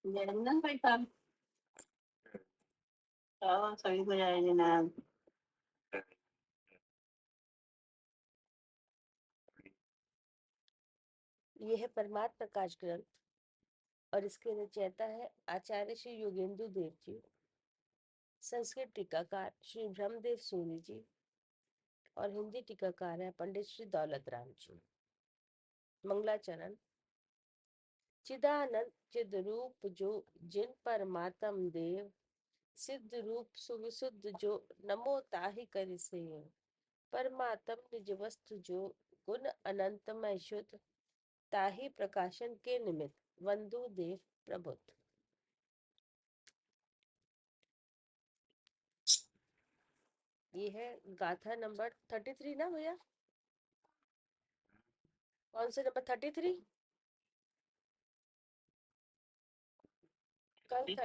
Jangan kaitan. Oo, sabi ko na yun na ये है परमात्म प्रकाश ग्रंथ और इसके रचयिता है आचार्य श्री योगेंद्र देव जी, संस्कृत टीकाकार श्री ब्रह्मदेव सूरी जी और हिंदी टीकाकार है पंडित श्री दौलत राम जी। मंगलाचरण। चिदानंद चिद रूप जो जिन परमात्म देव, सिद्ध रूप सुविशुद्ध जो नमो ताहि करि सेव। परमात्म निज वस्तु जो गुण अनंतमय शुद्ध, ताहि प्रकाशन के निमित्त वंदु देव प्रबुद्ध। ये है गाथा नंबर 33 ना भैया? कौन से नंबर 33? कल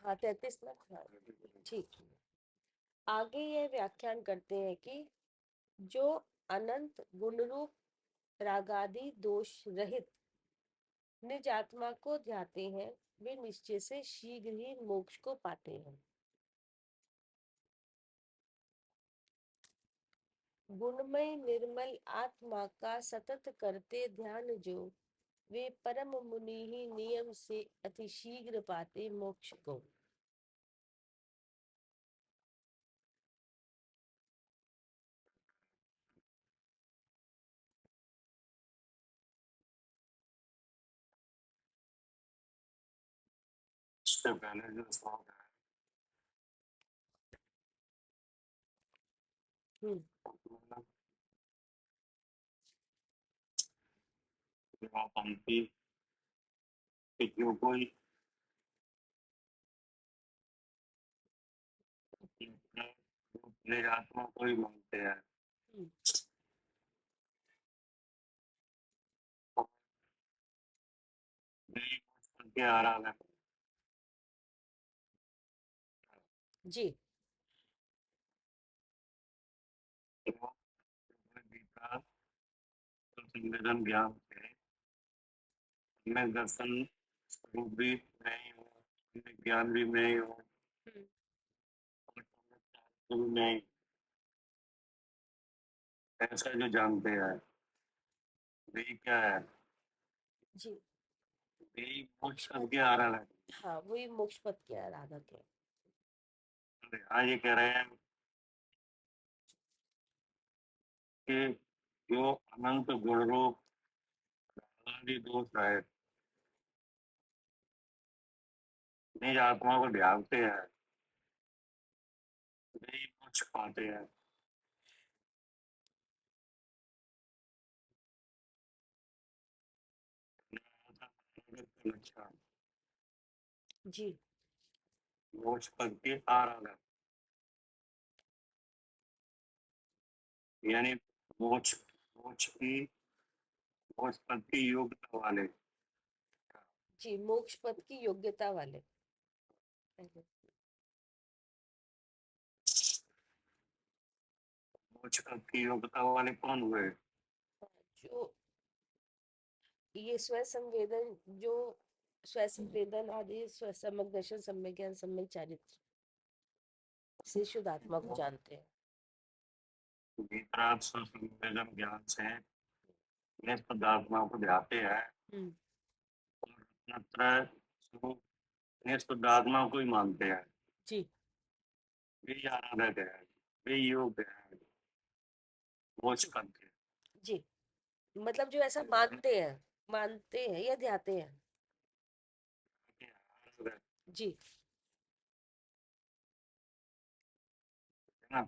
हाँ 33 ना, हाँ ठीक। आगे ये व्याख्यान करते हैं कि जो अनंत गुण रूप रागादि दोष रहित निज आत्मा को ध्याते हैं, वे निश्चय से शीघ्र ही मोक्ष को पाते हैं। गुणमय निर्मल आत्मा का सतत करते ध्यान जो, वे परम मुनि ही नियम से अति शीघ्र पाते मोक्ष को। इससे पहले जो श्लोक है मतलब पंक्ति जो कोई अपने आत्मा को ही मानते हैं, के आ रहा है जी। संवेदन ज्ञान से मैं दर्शन स्वरूप भी नहीं हूँ, ज्ञान भी नहीं हूँ, नहीं ऐसा जो जानते हैं वही क्या है जी वही मोक्ष के आराधक है। हाँ, वही मोक्ष पद के आराधक है। यहाँ ये कह रहे हैं कि जो अनंत गुण रूप आदि दोष है निज आत्मा को ध्यानते हैं, वही मोक्ष पाते हैं। लक्षण जी मोक्ष पद के आराधक यानी मोक्ष मोक्ष की मोक्ष पद की योग्यता वाले जी, मोक्ष पद की योग्यता वाले। मोक्ष पद की योग्यता वाले कौन हुए? जो ये स्व संवेदन, जो स्व संवेदन आदि स्व सम्यक दर्शन, सम्यक ज्ञान, सम्यक चारित्र से शुद्ध आत्मा को जानते हैं। वितराग संवेदन ज्ञान से निज पदात्मा को ध्याते हैं और रत्नत्रय स्वरूप निज पदात्मा को ही मानते हैं। जी वे आराधक है, वे योग्य है मोक्ष पद के। जी, मतलब जो ऐसा मानते हैं या ध्याते हैं। जी है ना?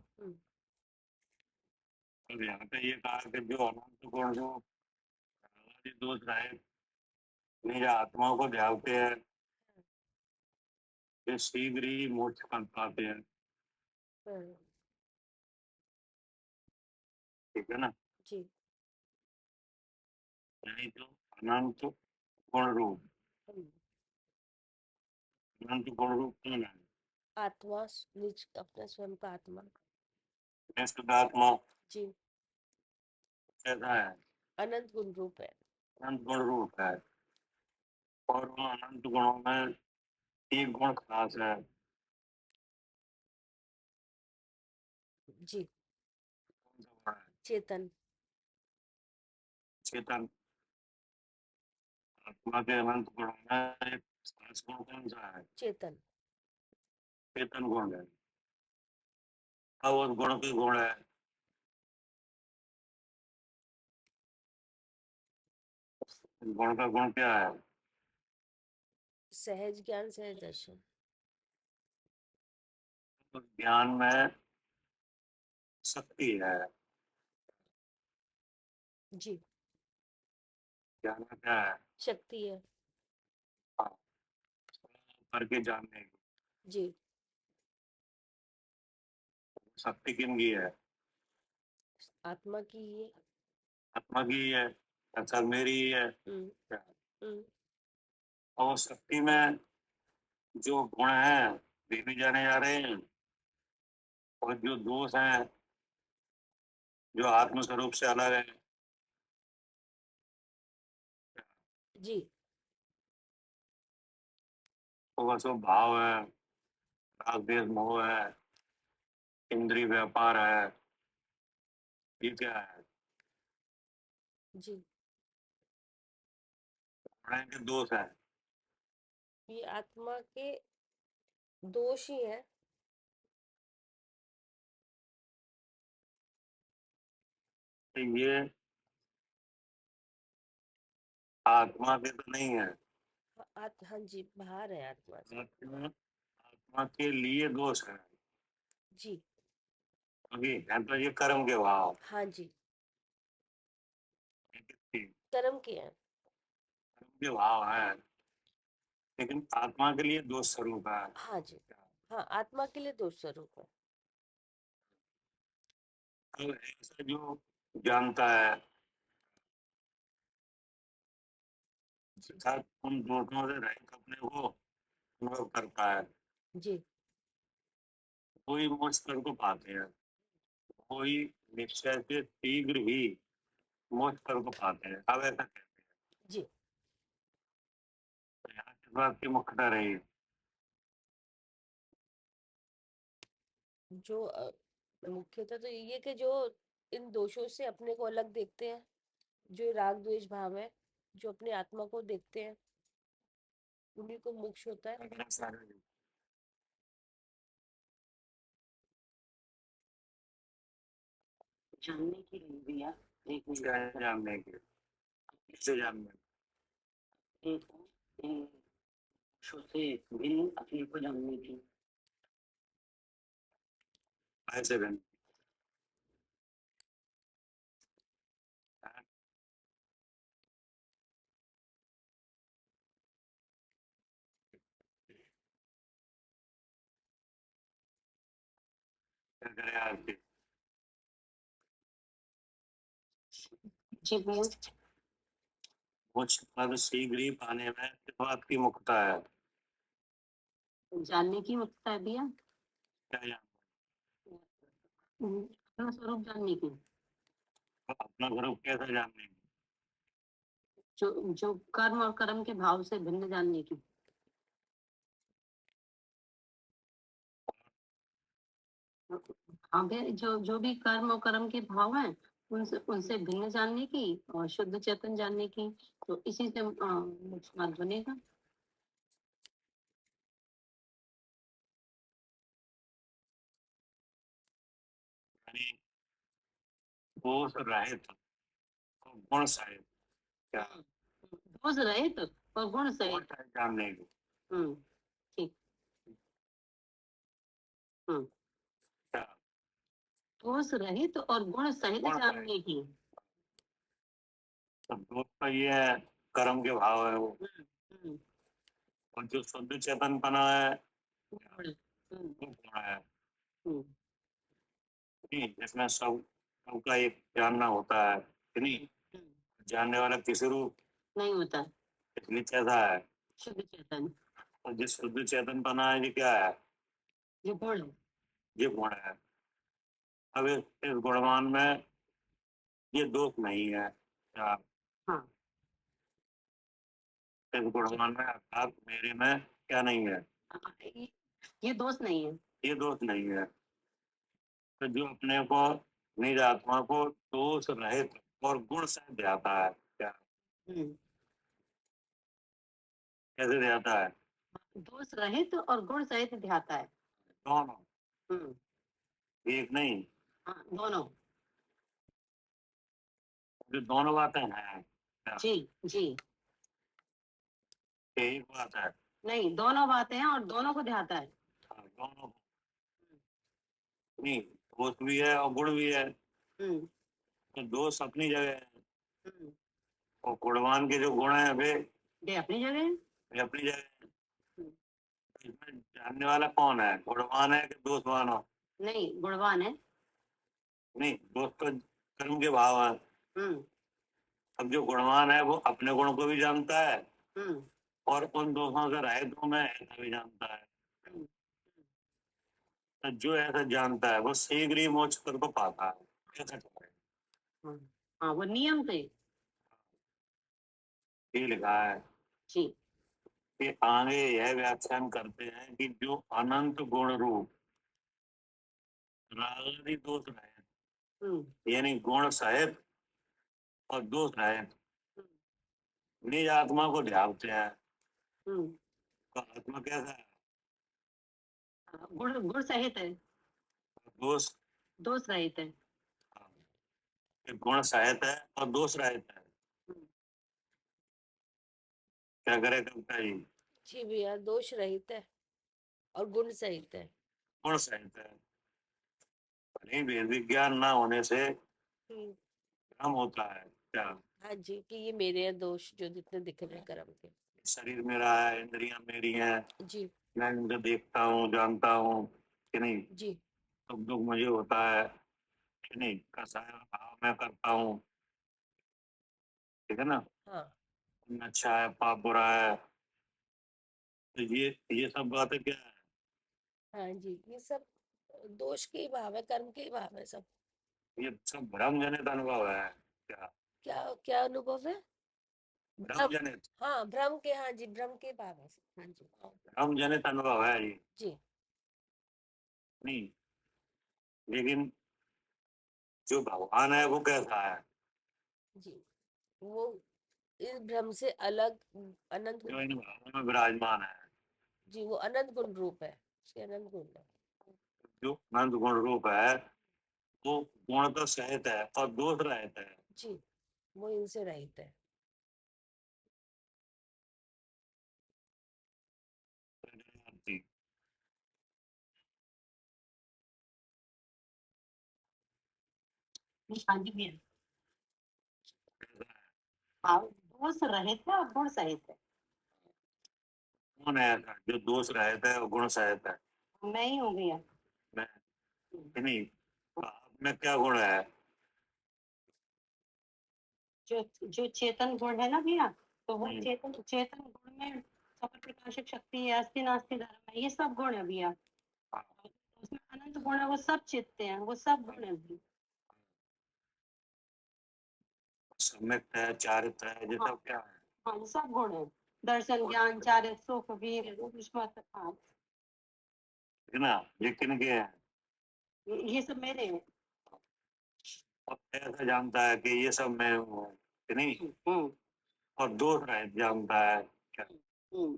तो यहाँ पे ये कहा कि जो अनंत गुण जो आदि दोष रहे निज आत्मा को ध्याते हैं, वे शीघ्र ही मोक्ष पद पाते हैं। ठीक है ना? जी नहीं तो अनंत गुण रूप अनंत गुण रूप कौन है? आत्मा, निज अपना स्वयं का आत्मा। शुद्धात्मा जी कैसा है? अनंत गुण रूप है। अनंत गुण रूप है और उन अनंत गुणों में एक गुण खास है। जी कौन सा गुण है? चेतन। चेतन। आत्मा के अनंत गुणों में एक खास गुण कौन सा है? चेतन। चेतन गुण है। अब उस गुण के गुण है। गुण का गुण क्या है? सहज ज्ञान सहज दर्शन। तो ज्ञान में शक्ति है। जी ज्ञान में क्या है? शक्ति है। हाँ, करके जानने की जी शक्ति किनकी है? आत्मा की ही है। आत्मा की ही है। अच्छा मेरी ही है हम्म क्या? हम्म और शक्ति में जो गुण है वे भी जाने जा रहे हैं और जो दोष हैं जो आत्म स्वरूप से अलग है। जी तो बस वो भाव है, राग द्वेष मोह है, इंद्रिय व्यापार है, ये क्या है? जी गुण के दोष है। ये आत्मा के दोष ही है। तो ये आत्मा के तो नहीं है। हाँ जी बाहर है आत्मा से। आत्मा आत्मा के लिए दोष है जी क्योंकि है तो ये कर्म के भाव। हाँ जी कर्म कर्म के हैं। के भाव है लेकिन आत्मा के लिए दोष स्वरूप है। हाँ जी हाँ आत्मा के लिए दोष स्वरूप है। तो ऐसा जो जानता है जी अर्थात उन दोषों से रहित अपने को अनुभव करता है जी वही मोक्ष कर को पाते हैं। वही निश्चय से शीघ्र ही मोक्ष कर को पाते हैं। अब ऐसा कहते हैं जी तो यहाँ किस बात की मुख्यता रही? जो मुख्यतः तो ये है कि जो इन दोषों से अपने को अलग देखते हैं, जो राग द्वेष भाव है, जो अपनी आत्मा को देखते हैं, उन्हीं को मोक्ष होता है। अगला सारे जानने की रही भैया। एक मिनट। क्या है जानने के किससे जानने? एक शो से भिन्न अपने को जानने की। ऐसे बन क्या करे आरती? जी भैया। मोक्ष पद शीघ्र ही पाने में किस बात की मुख्यता है? जानने की मुक्ता है भैया। क्या जान? अपना स्वरूप जानने की। अपना स्वरूप कैसे जानने की? जो जो कर्म और कर्म के भाव से भिन्न जानने की। हाँ भैया, जो जो भी कर्म और कर्म के भाव हैं उनसे उनसे भिन्न जानने की और शुद्ध चेतन जानने की। तो इसी से मोक्ष मार्ग बनेगा। यानी दोष रहित और गुण सहित क्या दोष रहित और गुण गुण सहित। सहित जानने की ठीक। हम्म क्या? दोष रहित और गुण सहित गुण जानने सहित। की। तो दोष तो ये है कर्म के भाव है वो हम्म, और जो शुद्ध चेतन बना है गुण। वो गुण है। हम्म, नहीं इसमें सब सबका एक जानना होता है कि नहीं? हम्म, जानने वाला किसी रूप नहीं होता। इसलिए कैसा है? शुद्ध चेतन। और जिस शुद्ध चेतन बना है ये क्या है? जो गुण है। ये गुण है। अब इस गुणवान में ये दोष नहीं है क्या? हाँ इस गुणवान में अर्थात मेरे में क्या नहीं है? ये दोष नहीं है। ये दोष नहीं है। तो जो अपने को निज आत्मा को दोष रहित और गुण से ध्याता है क्या? हम्म, कैसे ध्याता है? दोष रहित और गुण सहित ध्याता है। दोनों, हम्म, एक नहीं। हाँ दोनों। जो दोनों बातें हैं क्या? जी जी। एक बात है। नहीं, दोनों बातें हैं और दोनों को ध्याता है। हाँ, दोनों नहीं, दोष भी है और गुण भी है। हम्म तो दोष अपनी जगह है हम्म, और गुणवान के जो गुण है वे ये अपनी जगह है। अपनी जगह है। हम्म, इसमें जानने वाला कौन है, गुणवान है कि दोषवान हो? नहीं, गुणवान है। नहीं, दोष तो कर्म के भाव है। हम्म अब जो गुणवान है वो अपने गुण को भी जानता है हम्म और उन दोषों से रहित हूं मैं ऐसा भी जानता है। हम्म, तो जो ऐसा जानता है वो शीघ्र ही मोक्ष पद को पाता है। ऐसा क्या है? हाँ हाँ, वो नियम से। ये लिखा है जी। कि आगे यह व्याख्यान करते हैं कि जो अनंत गुण रूप रागादि दोष रहित, यानी गुण सहित और दोष रहित निज आत्मा को ध्याते हैं। हम्म, तो आत्मा कैसा है? गुण गुण सहित है, दोष, दोष रहित है। गुण सहित है और दोष रहित है। हम्म, क्या करे कविता जी? जी भैया, दोष रहित है और गुण सहित है। गुण सहित है। भले ही वेद विज्ञान ना होने से हम्म, भ्रम होता है क्या? हाँ जी, कि ये मेरे हैं दोष जो जितने दिख रहे हैं कर्म के। शरीर मेरा है, इंद्रियां मेरी हैं, जी मैं इनको देखता हूँ, जानता हूँ कि नहीं? जी सुख दुख मुझे होता है कि नहीं? कसाय भाव मैं करता हूँ, ठीक है ना? हाँ पुण्य अच्छा है, पाप बुरा है। तो ये सब बातें क्या है? हाँ जी, ये सब दोष के ही भाव है, कर्म के ही भाव है सब। ये सब भ्रम जनित अनुभव है क्या? क्या क्या अनुभव है? भ्रम भ्रम। जनित, हाँ भ्रम के, हाँ जी, भ्रम के भाव है सब। हाँ जी भ्रम जनित अनुभव है ये। जी नहीं, लेकिन जो भगवान है वो कैसा है? जी, वो इस भ्रम से अलग अनंत जो गुण। इन भावों में विराजमान है, जी, वो अनंत गुण रूप है, उसके अनंत गुण है। जो अनंत गुण रूप है, वो गुण तो सहित है और दोष रहित है। जी, वो इनसे रहित है। हाँ जी भैया। हाँ, दोष रहित है और गुण सहित है। कौन है ऐसा जो दोष रहित है और गुण सहित है? मैं ही हूँ भैया। मैं कि नहीं? तो आप में क्या गुण है? जो चेतन गुण है ना भैया, तो वो हम्म, चेतन चेतन गुण में सफल प्रकाशक शक्ति है, अस्थि नास्ति धर्म है, ये सब गुण है भैया। हाँ, उसमें अनंत गुण है, वो सब चित्त हैं, वो सब गुण है भैया। सम्यक है, चारित्र है, ये हाँ सब क्या है? हाँ, ये सब गुण है। दर्शन, ज्ञान, चारित्र, सुख, वीर, विश्वास, हाँ, है ना? ये किनके हैं? ये सब मेरे हैं। और ऐसा जानता है कि ये सब मैं हूँ कि नहीं? हम्म और दोष रहित जानता है क्या? हम्म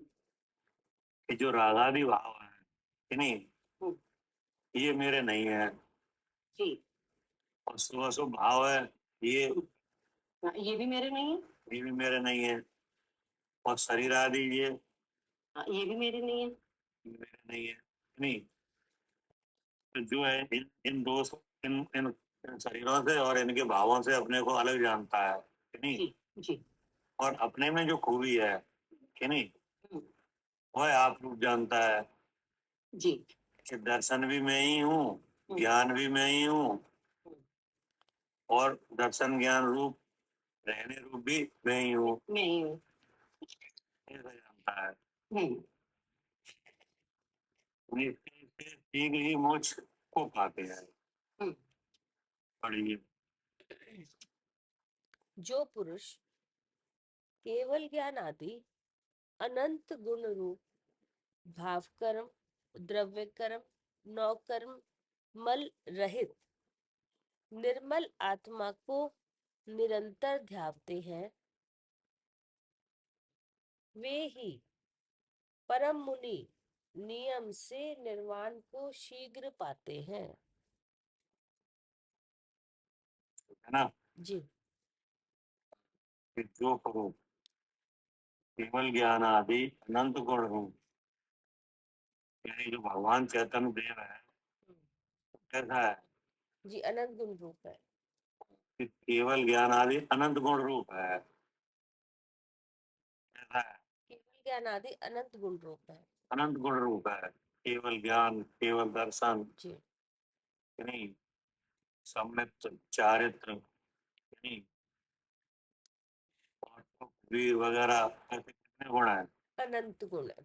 कि जो रागादि भाव है कि नहीं, हम्म, ये मेरे नहीं है। जी। और शुभ अशुभ भाव है, ये हाँ, ये भी मेरे नहीं है। ये भी मेरे नहीं है। और शरीर आदि ये हाँ, ये भी मेरे नहीं है। मेरे नहीं है, नहीं? तो जो है इन दोष, इन शरीरों से और इनके भावों से अपने को अलग जानता है कि नहीं? जी जी। और अपने में जो खूबी है कि नहीं, हम्म, वह आप रूप जानता है जी। कि दर्शन भी मैं ही हूँ, ज्ञान भी मैं ही हूँ, और दर्शन ज्ञान रूप रहने रूप भी मैं ही हूँ, मैं ही हूँ। ऐसा जानता है। हम्म इससे शीघ्र ही मोक्ष को पाते हैं। हम्म, पढ़िए। जो पुरुष केवल ज्ञान आदि अनंत गुण रूप भाव कर्म, द्रव्य कर्म, नौ कर्म, मल रहित निर्मल आत्मा को निरंतर ध्याते हैं, वे ही परम मुनि नियम से निर्वाण को शीघ्र पाते हैं। है ना? जी। कि जो करो केवल ज्ञान आदि अनंत गुण हो, यानी जो भगवान चैतन्य देव है कैसा है जी अनंत गुण रूप है। कि केवल ज्ञान आदि अनंत गुण रूप है। कैसा है? केवल ज्ञान आदि अनंत गुण रूप है। अनंत गुण रूप है। केवल ज्ञान, केवल दर्शन, जी। यानी सम्यक चारित्र, यानी वीर वगैरह, ऐसे कितने गुण है अनंत गुण है।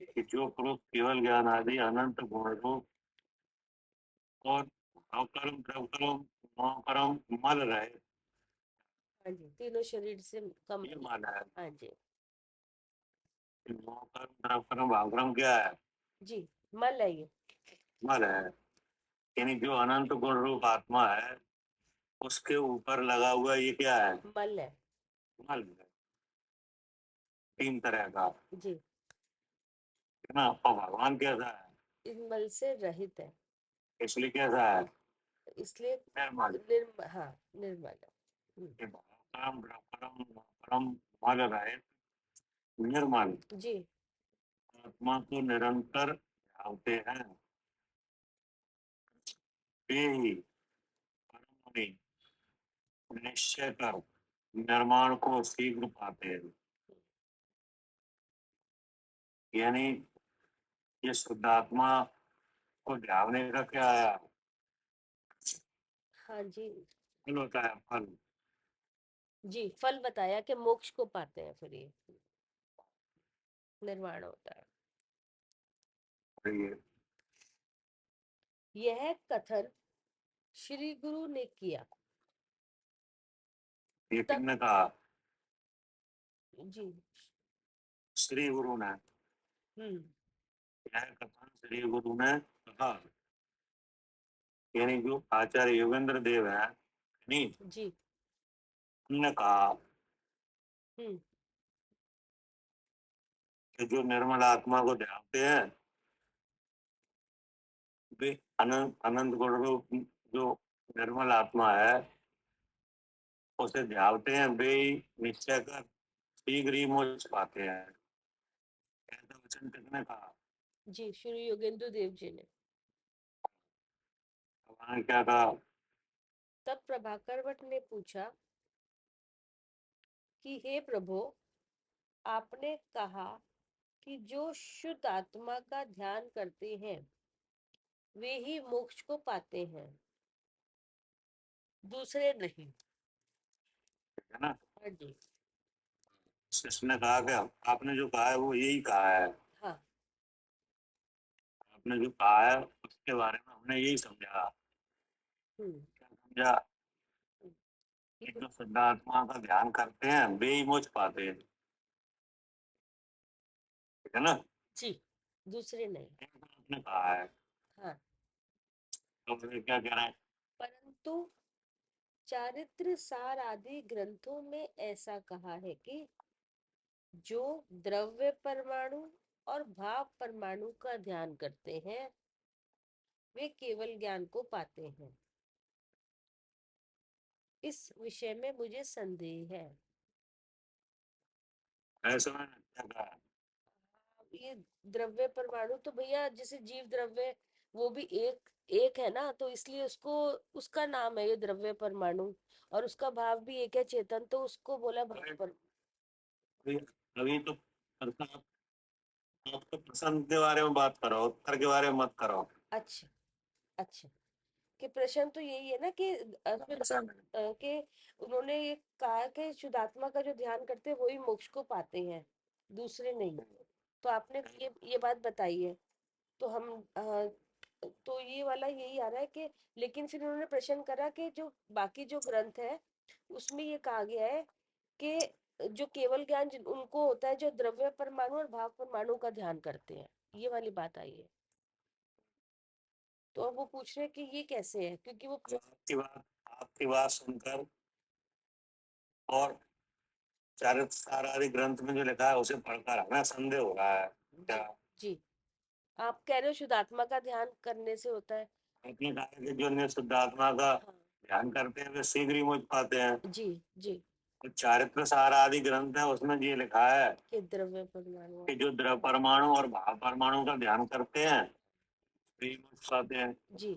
कि जो पुरुष केवल ज्ञान आदि अनंत गुण रूप और अकर्म द्रवकर्म कर्म मल रहे, हाँ जी, तीनों शरीर से कम। ये माना है हाँ जी। कि कर्म द्रवकर्म भावकर्म क्या है? जी मल है ये। मल है। यानी जो अनंत गुण रूप आत्मा है उसके ऊपर लगा हुआ ये क्या है? मल है। मल है। तीन तरह का, जी। है ना? और भगवान कैसा है? इस मल से रहित है, इसलिए कैसा है? इसलिए निर्मल। हाँ निर्मल है। कि भावकर्म द्रवकर्म कर्म मल रहे, निर्मल जी। आत्मा को निरंतर ध्याते हैं, वे ही परम मुनि निश्चय कर निर्माण को शीघ्र पाते हैं। यानी ये शुद्धात्मा को ध्याने का क्या आया? हाँ जी। फल होता है, फल। जी फल बताया कि मोक्ष को पाते हैं, फिर ये निर्वाण होता है। ये यह कथन श्री गुरु ने किया। तब किसने कहा? जी। श्री गुरु ने। यह कथन श्री गुरु ने कहा, यानी जो आचार्य योगेंद्र देव है, नहीं, जी। उन्होंने कहा हम्म। कि जो निर्मल आत्मा को ध्याते हैं वे अनंत अनंत गुण रूप जो निर्मल आत्मा है उसे ध्याते हैं, वे ही निश्चय कर शीघ्र ही मोक्ष पाते हैं। ऐसा वचन किसने कहा? जी श्री योगेंद्र देव जी ने। भगवान क्या कहा? तब प्रभाकर भट्ट ने पूछा कि हे प्रभु, आपने कहा कि जो शुद्ध आत्मा का ध्यान करते हैं वे ही मोक्ष को पाते हैं, दूसरे नहीं। है ना? हाँ जी। इसने कहा कि आपने जो कहा है वो यही कहा है। हाँ। आपने जो कहा है उसके बारे में हमने यही समझा। क्या समझा? कि जो शुद्धात्मा का ध्यान करते हैं वे ही मोक्ष पाते हैं, है ना? जी दूसरे नहीं। आपने कहा है। हाँ। तो फिर क्या कह रहे हैं? परंतु चारित्र सार आदि ग्रंथों में ऐसा कहा है कि जो द्रव्य परमाणु और भाव परमाणु का ध्यान करते हैं वे केवल ज्ञान को पाते हैं। इस विषय में मुझे संदेह है। ऐसा मैंने क्या कहा? ये द्रव्य परमाणु तो भैया जैसे जीव द्रव्य वो भी एक एक है ना, तो इसलिए उसको उसका नाम है ये द्रव्य परमाणु, और उसका भाव भी एक है चेतन, तो उसको बोला भाव पर। अभी अभी तो अर्थात आप तो प्रसन्न के बारे में बात करो, उत्तर के बारे में मत करो। अच्छा। अच्छा। कि प्रश्न तो यही है ना कि प्रसन्न है। कि उन्होंने ये कहा कि शुद्धात्मा का जो ध्यान करते हैं वही मोक्ष को पाते हैं, दूसरे नहीं। तो आपने ये बात बताई है, तो हम तो ये वाला यही आ रहा है कि, लेकिन फिर उन्होंने प्रश्न करा कि जो बाकी जो ग्रंथ है उसमें ये कहा गया है कि जो केवल ज्ञान उनको होता है जो द्रव्य परमाणु और भाव परमाणु का ध्यान करते हैं, ये वाली बात आई है। तो अब वो पूछ रहे हैं कि ये कैसे है, क्योंकि वो आपकी बात सुनकर और चारित्र आदि ग्रंथ में जो लिखा है उसे पढ़कर हमें संदेह हो रहा है। क्या जी आप कह रहे हो शुद्धात्मा का ध्यान करने से होता है? आपने कहा कि जो निःशुद्धात्मा का हाँ ध्यान करते हैं वे शीघ्र ही मुझ पाते हैं। जी जी तो चारित्र सार आदि ग्रंथ है उसमें ये लिखा है कि द्रव्य परमाणु कि जो द्रव परमाणु और भाव परमाणु का ध्यान करते हैं वे ही मुझ पाते हैं। जी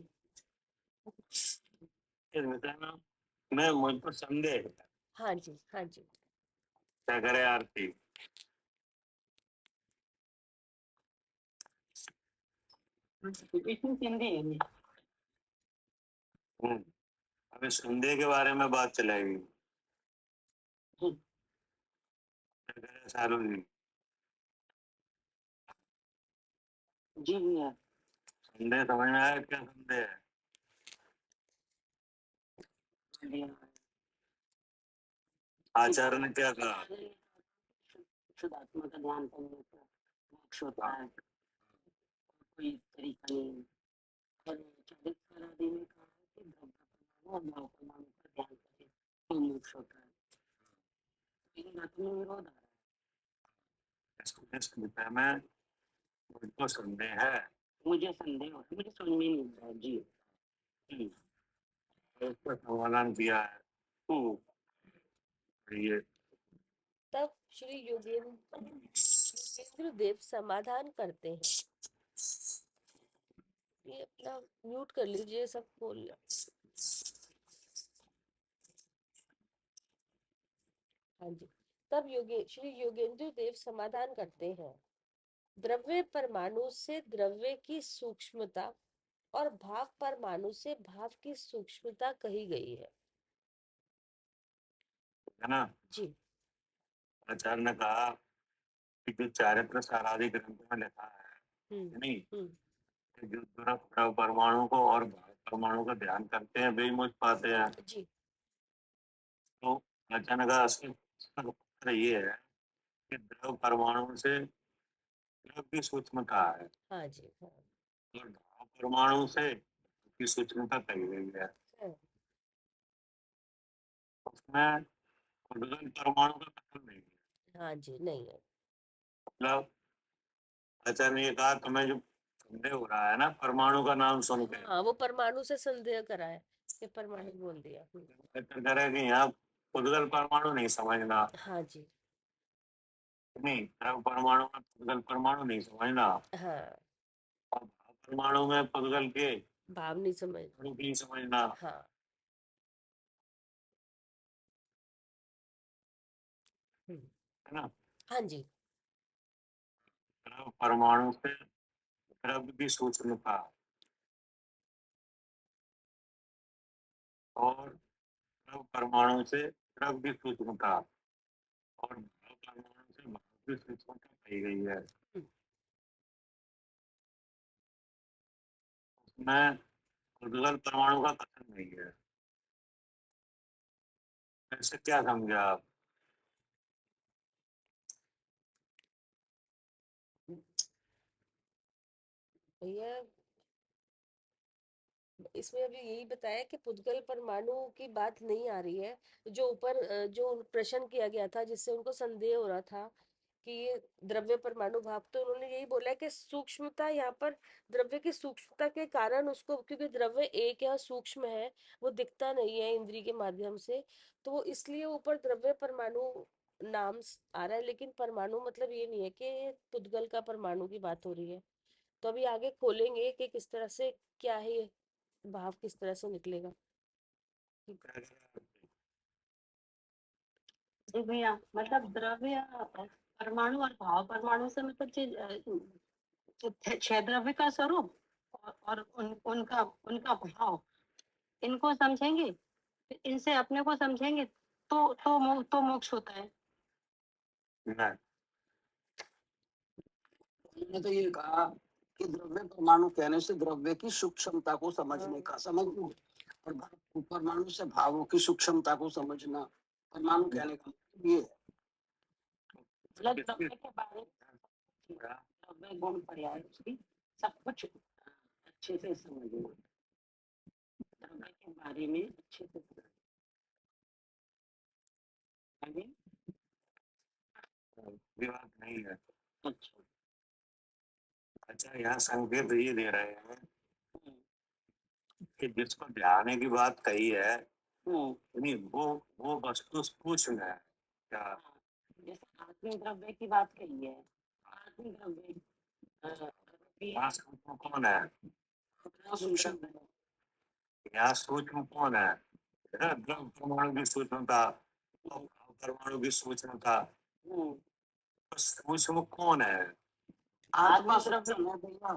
इस विषय में मुझ पर संदेह है। हाँ जी हाँ जी क्या करे आरती? इसमें संदेह है। अभी संदेह के बारे में बात चलेगी। जी क्या करे सारू जी? जी भैया। संदेह समझ में आया? क्या संदेह है? आचार्य ने क्या कहा? शुद्धात्मा का ध्यान करने से मोक्ष होता है, कोई तरीका नहीं। और चारित्र आदि में कहा है कि द्रव्य परमाणु और भाव परमाणु का ध्यान करें तो मोक्ष होता है। इन बातों में विरोध आ रहा है। इस विषय में मुझको संदेह है। मुझे संदेह हो, मुझे समझ में नहीं आ रहा। जी तो इसका समाधान किया है। ये तब श्री योगेंद्र देव समाधान करते हैं। ये अपना म्यूट कर लीजिए, सब बोल। हाँ जी। तब श्री योगेंद्र देव समाधान करते हैं, द्रव्य परमाणु से द्रव्य की सूक्ष्मता और भाव परमाणु से भाव की सूक्ष्मता कही गई है ना। जी। आचार्य ने कहा कि जो चारित्र सारादि ग्रंथ में लिखा है नहीं हम्म कि जो द्रव परमाणु को और भाव परमाणु का ध्यान करते हैं वे ही मुझ पाते हैं। जी तो आचार्य ने कहा असल उत्तर ये है कि द्रव परमाणु से द्रव की सूक्ष्मता है हाँ जी हाँ और भाव परमाणु से की सूक्ष्मता कही गई है। हाँ उसमें उद्गम परमाणु का कथन नहीं है। हाँ जी नहीं है। मतलब आचार्य ने ये कहा तुम्हें जो संदेह हो रहा है ना परमाणु का नाम सुन के, हाँ वो परमाणु से संदेह करा है, ये परमाणु बोल दिया। आचार्य कह रहे हैं कि यहाँ उद्गल परमाणु नहीं समझना। हाँ जी नहीं, द्रव परमाणु में पुद्गल परमाणु नहीं समझना हाँ और भाव परमाणु में पुद्गल के भाव नहीं समझ। रूप नहीं समझना। हाँ है ना। हाँ जी द्रव परमाणु से द्रव की सूक्ष्मता और द्रव परमाणु से द्रव की सूक्ष्मता और भाव परमाणु से भाव की सूक्ष्मता कही गई है। उसमें उद्गल परमाणु का कथन नहीं है। ऐसे क्या समझे आप? भैया इसमें अभी यही बताया कि पुद्गल परमाणु की बात नहीं आ रही है। जो ऊपर जो प्रश्न किया गया था जिससे उनको संदेह हो रहा था कि ये द्रव्य परमाणु भाव, तो उन्होंने यही बोला कि सूक्ष्मता यहाँ पर द्रव्य की सूक्ष्मता के कारण उसको, क्योंकि द्रव्य एक है सूक्ष्म है, वो दिखता नहीं है इंद्री के माध्यम से, तो वो इसलिए ऊपर द्रव्य परमाणु नाम आ रहा है। लेकिन परमाणु मतलब ये नहीं है कि पुद्गल का परमाणु की बात हो रही है। तो अभी आगे खोलेंगे कि किस तरह से क्या है ये भाव किस तरह से निकलेगा। जी भैया, मतलब द्रव्य परमाणु और भाव परमाणु से मतलब छह द्रव्य का स्वरूप और उनका उनका भाव, इनको समझेंगे, इनसे अपने को समझेंगे तो मोक्ष होता है। नहीं। मैंने तो ये कहा कि द्रव्य परमाणु कहने से द्रव्य की सूक्ष्मता को समझने का समझना, और परमाणु से भावों की सूक्ष्मता को समझना। परमाणु कहने का मतलब ये है। मतलब द्रव्य के बारे में द्रव्य गुण पर्याय उसकी सब कुछ अच्छे से समझना, द्रव्य के बारे में अच्छे से समझना। विवाद नहीं है। अच्छा, अच्छा, यहाँ संकेत ये दे रहे हैं कि जिसको ध्यान की बात कही है, नहीं वो वस्तु सूक्ष्म है क्या? जैसे आत्मिक द्रव्य की बात कही है, आत्मिक द्रव्य यहाँ सूक्ष्म कौन है? सूक्ष्म है। यहाँ सूक्ष्म कौन है? द्रव परमाणु की सूक्ष्मता, परमाणु की सूक्ष्मता, तो सूक्ष्म कौन है? आत्मा सूक्ष्म है भैया,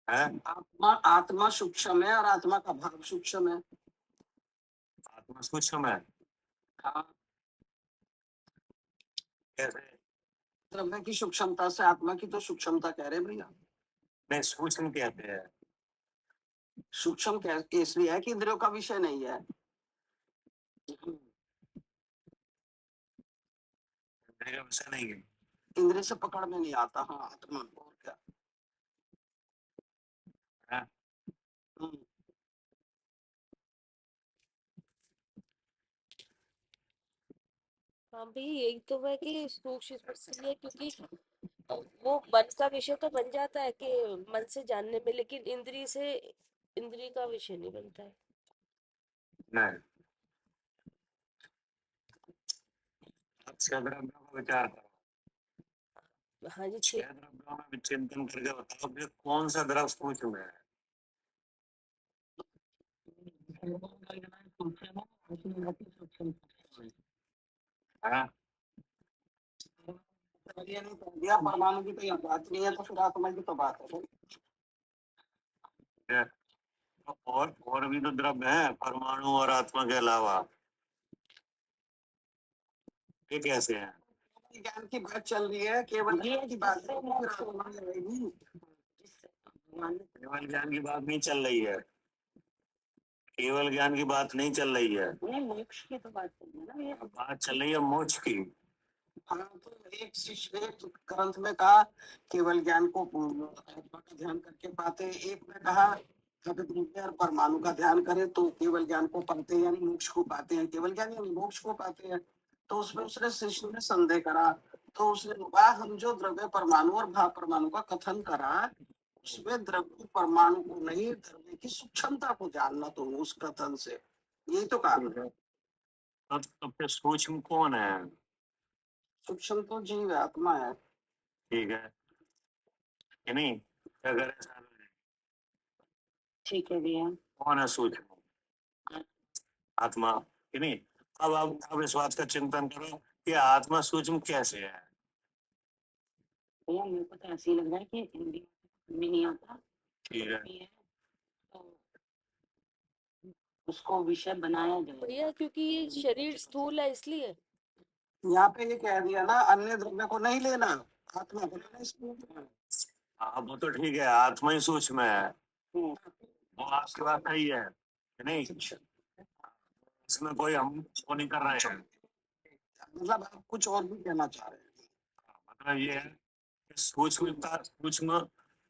है? आत्मा सूक्ष्म है और आत्मा का भाव सूक्ष्म है। आत्मा सूक्ष्म है। हाँ, कैसे? द्रव्य की सूक्ष्मता से आत्मा की तो सूक्ष्मता कह रहे भैया। नहीं, सूक्ष्म कहते हैं। सूक्ष्म इसलिए है कि इंद्रियों का विषय नहीं है। मेरा विषय नहीं है। इंद्रिय से पकड़ में नहीं आता। हाँ, आत्मा और क्या। हाँ? हाँ भाई, यही तो है कि सूक्ष्म इसलिए क्योंकि वो मन का विषय तो बन जाता है कि मन से जानने में, लेकिन इंद्रिय का विषय नहीं बनता है। नहीं, आप छह द्रव्यों का विचार करो। हाँ जी, छह द्रव्यों में चिंतन करके बताओ कि कौन सा द्रव सूक्ष्म है। हाँ? परमाणु की तो यहाँ बात नहीं है, तो फिर आत्मा की तो बात है। और भी तो द्रव्य है परमाणु और आत्मा के अलावा। ये कैसे है? ज्ञान की बात चल रही है, केवल ज्ञान की बात नहीं, तो फिर आत्मा नहीं रहेगी। केवल ज्ञान की बात नहीं चल रही है। केवल ज्ञान की बात नहीं चल रही है। नहीं, मोक्ष की तो बात चल रही है ना। ये बात चल रही है मोक्ष की। हाँ, तो एक शिष्य एक ग्रंथ में कहा केवल ज्ञान को आत्मा का ध्यान करके पाते, एक में कहा जब द्रव्य और परमाणु का ध्यान करें तो केवल ज्ञान को पाते हैं, यानी मोक्ष को पाते हैं। केवल ज्ञान यानी मोक्ष को पाते हैं। तो उसमें उसने शिष्य ने संदेह करा, तो उसने कहा हम जो द्रव्य परमाणु और भाव परमाणु का कथन करा, उसमें द्रव्य परमाणु को नहीं, द्रव्य की सूक्ष्मता को जानना तो उस कथन से, यही तो कहा। तो फिर सूक्ष्म कौन है? सूक्ष्म तो जीव है, आत्मा है। ठीक है कि नहीं? अगर ऐसा ठीक है भैया। कौन है सूक्ष्म? आत्मा कि नहीं? अब इस बात का चिंतन करो कि आत्मा सूक्ष्म कैसे है। भैया मेरे को तो ऐसे ही लग रहा है कि इंद्रियों में नहीं आता। ठीक है। तो उसको विषय बनाया जाए भैया, क्योंकि ये शरीर स्थूल है इसलिए। यहाँ पे ये कह दिया ना, अन्य द्रव्य को नहीं लेना, आत्मा को लेना। इसमें हाँ, वो तो ठीक है, आत्मा ही सूक्ष्म है। वो आपकी बात सही है कि नहीं? इसमें कोई हम वो नहीं कर रहे हैं। मतलब आप कुछ और भी कहना चाह रहे हैं। मतलब ये है कि सूक्ष्म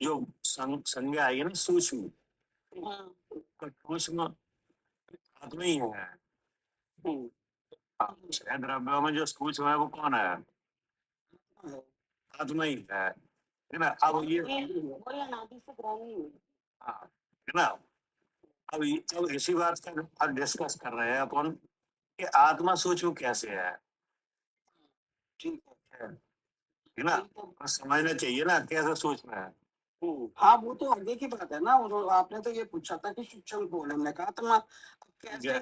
जो संज्ञा आई है ना, सूक्ष्म, सूक्ष्म आत्मा ही है। छह द्रव्यों में जो सूक्ष्म है वो कौन है? आत्मा ही है ना? अब ये हाँ, है ना? अब इसी बात का डिस्कस कर रहे हैं अपन कि आत्मा सूक्ष्म कैसे है। ठीक है ना? और समझना चाहिए ना कैसे सूक्ष्म है। हाँ, वो तो आगे की बात है ना। वो आपने तो ये पूछा था कि सूक्ष्म को हमने कहा आत्मा कैसे है,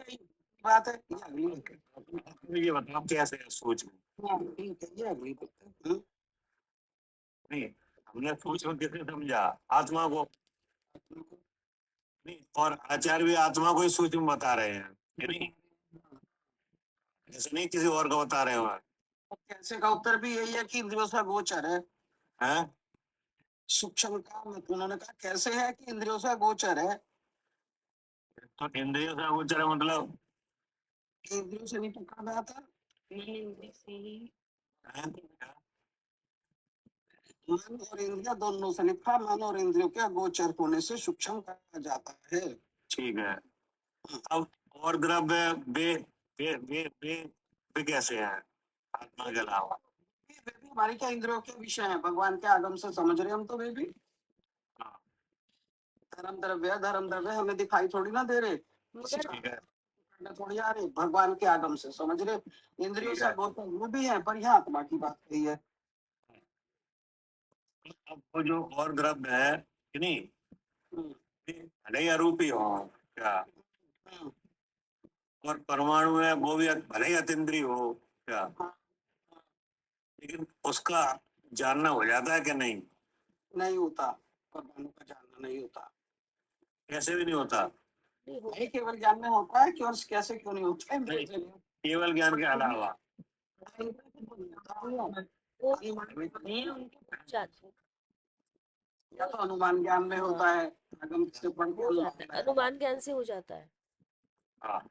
बात है ये अगली बात है। ये बताओ कैसे है सूक्ष्म। हाँ, ठीक है, ये अगली बात है। नहीं, हमने सूक्ष्म किसे समझा? आत्मा को। नहीं, और आचार्य भी आत्मा को ही सूक्ष्म बता रहे हैं कि नहीं? ऐसे नहीं किसी और को बता रहे हो। कैसे का उत्तर भी यही है कि इंद्रियों से गोचर है। हैं? सूक्ष्म का मतलब उन्होंने कहा कैसे है कि इंद्रियों से गोचर है, तो इंद्रियों से अगोचर है मतलब इंद्रियों से नहीं पकड़ा जाता, मन इंद्रिय से ही है? मन और इंद्रिया दोनों से लिखा, मन और इंद्रियों के अगोचर होने से सूक्ष्म कहा जाता है। ठीक है। अब और द्रव्य वे वे वे वे वे कैसे है आत्मा के अलावा? वे भी हमारी क्या इंद्रियों के विषय हैं, भगवान के आगम से समझ रहे हम, तो वे भी हाँ, धर्म द्रव्य हमें दिखाई थोड़ी ना दे रहे, मगर ठीक है। थोड़ी आ रहे, भगवान के आगम से समझ रहे, इंद्रियों ठीक से है। अगोचर वो भी है, पर यहाँ आत्मा की बात कही है। अब वो जो और द्रव्य है कि नहीं, हम्म, ये भले ही अरूपी हो क्या, हम्म, और परमाणु है वो भी भले ही अतीन्द्रिय हो क्या, हाँ, लेकिन उसका जानना हो जाता है कि नहीं? नहीं होता, परमाणु का जानना नहीं होता, कैसे भी नहीं होता? नहीं हो नहीं केवल ज्ञान में होता है, क्यों कैसे क्यों नहीं होता है, नहीं, केवल ज्ञान के अलावा वो नहीं उनके जाते या तो अनुमान ज्ञान में होता है, आगम से पढ़ के हो जाता है, अनुमान ज्ञान से हो जाता है। हाँ,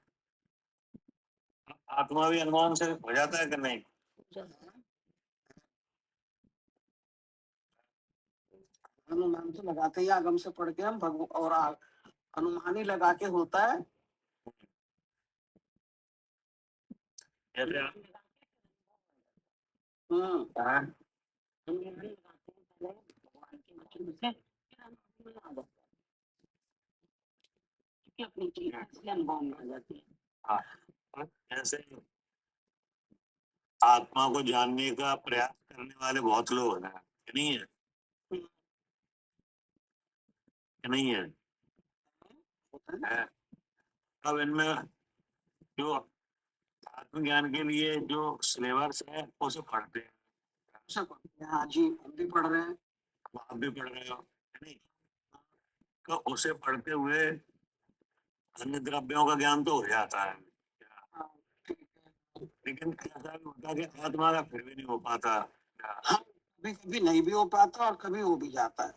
आत्मा भी अनुमान से हो जाता है कि नहीं? हो जाता है। अनुमान तो लगाते ही आगम से पढ़ के हम और अनुमान ही लगा के होता है। जैसे आप हाँ, अनुमान लगाते हैं पहले भगवान के वचन से, फिर अनुभव में आ जाता है, क्योंकि अपनी चीज इसलिए अनुभव में आ जाती है। हाँ, जैसे आत्मा को जानने का प्रयास करने वाले बहुत लोग हैं कि नहीं है? कि नहीं है? है। अब इनमें जो आत्मज्ञान के लिए जो सिलेबस है उसे पढ़ते हैं, हाँ जी, हम भी पढ़ रहे हैं। आप भी पढ़ रहे हो है नहीं? तो उसे पढ़ते हुए अन्य द्रव्यों का ज्ञान तो हो जाता है, हाँ, ठीक है। लेकिन ऐसा भी होता है कि आत्मा का फिर भी नहीं हो पाता। हाँ, कभी कभी नहीं भी हो पाता और कभी हो भी जाता है।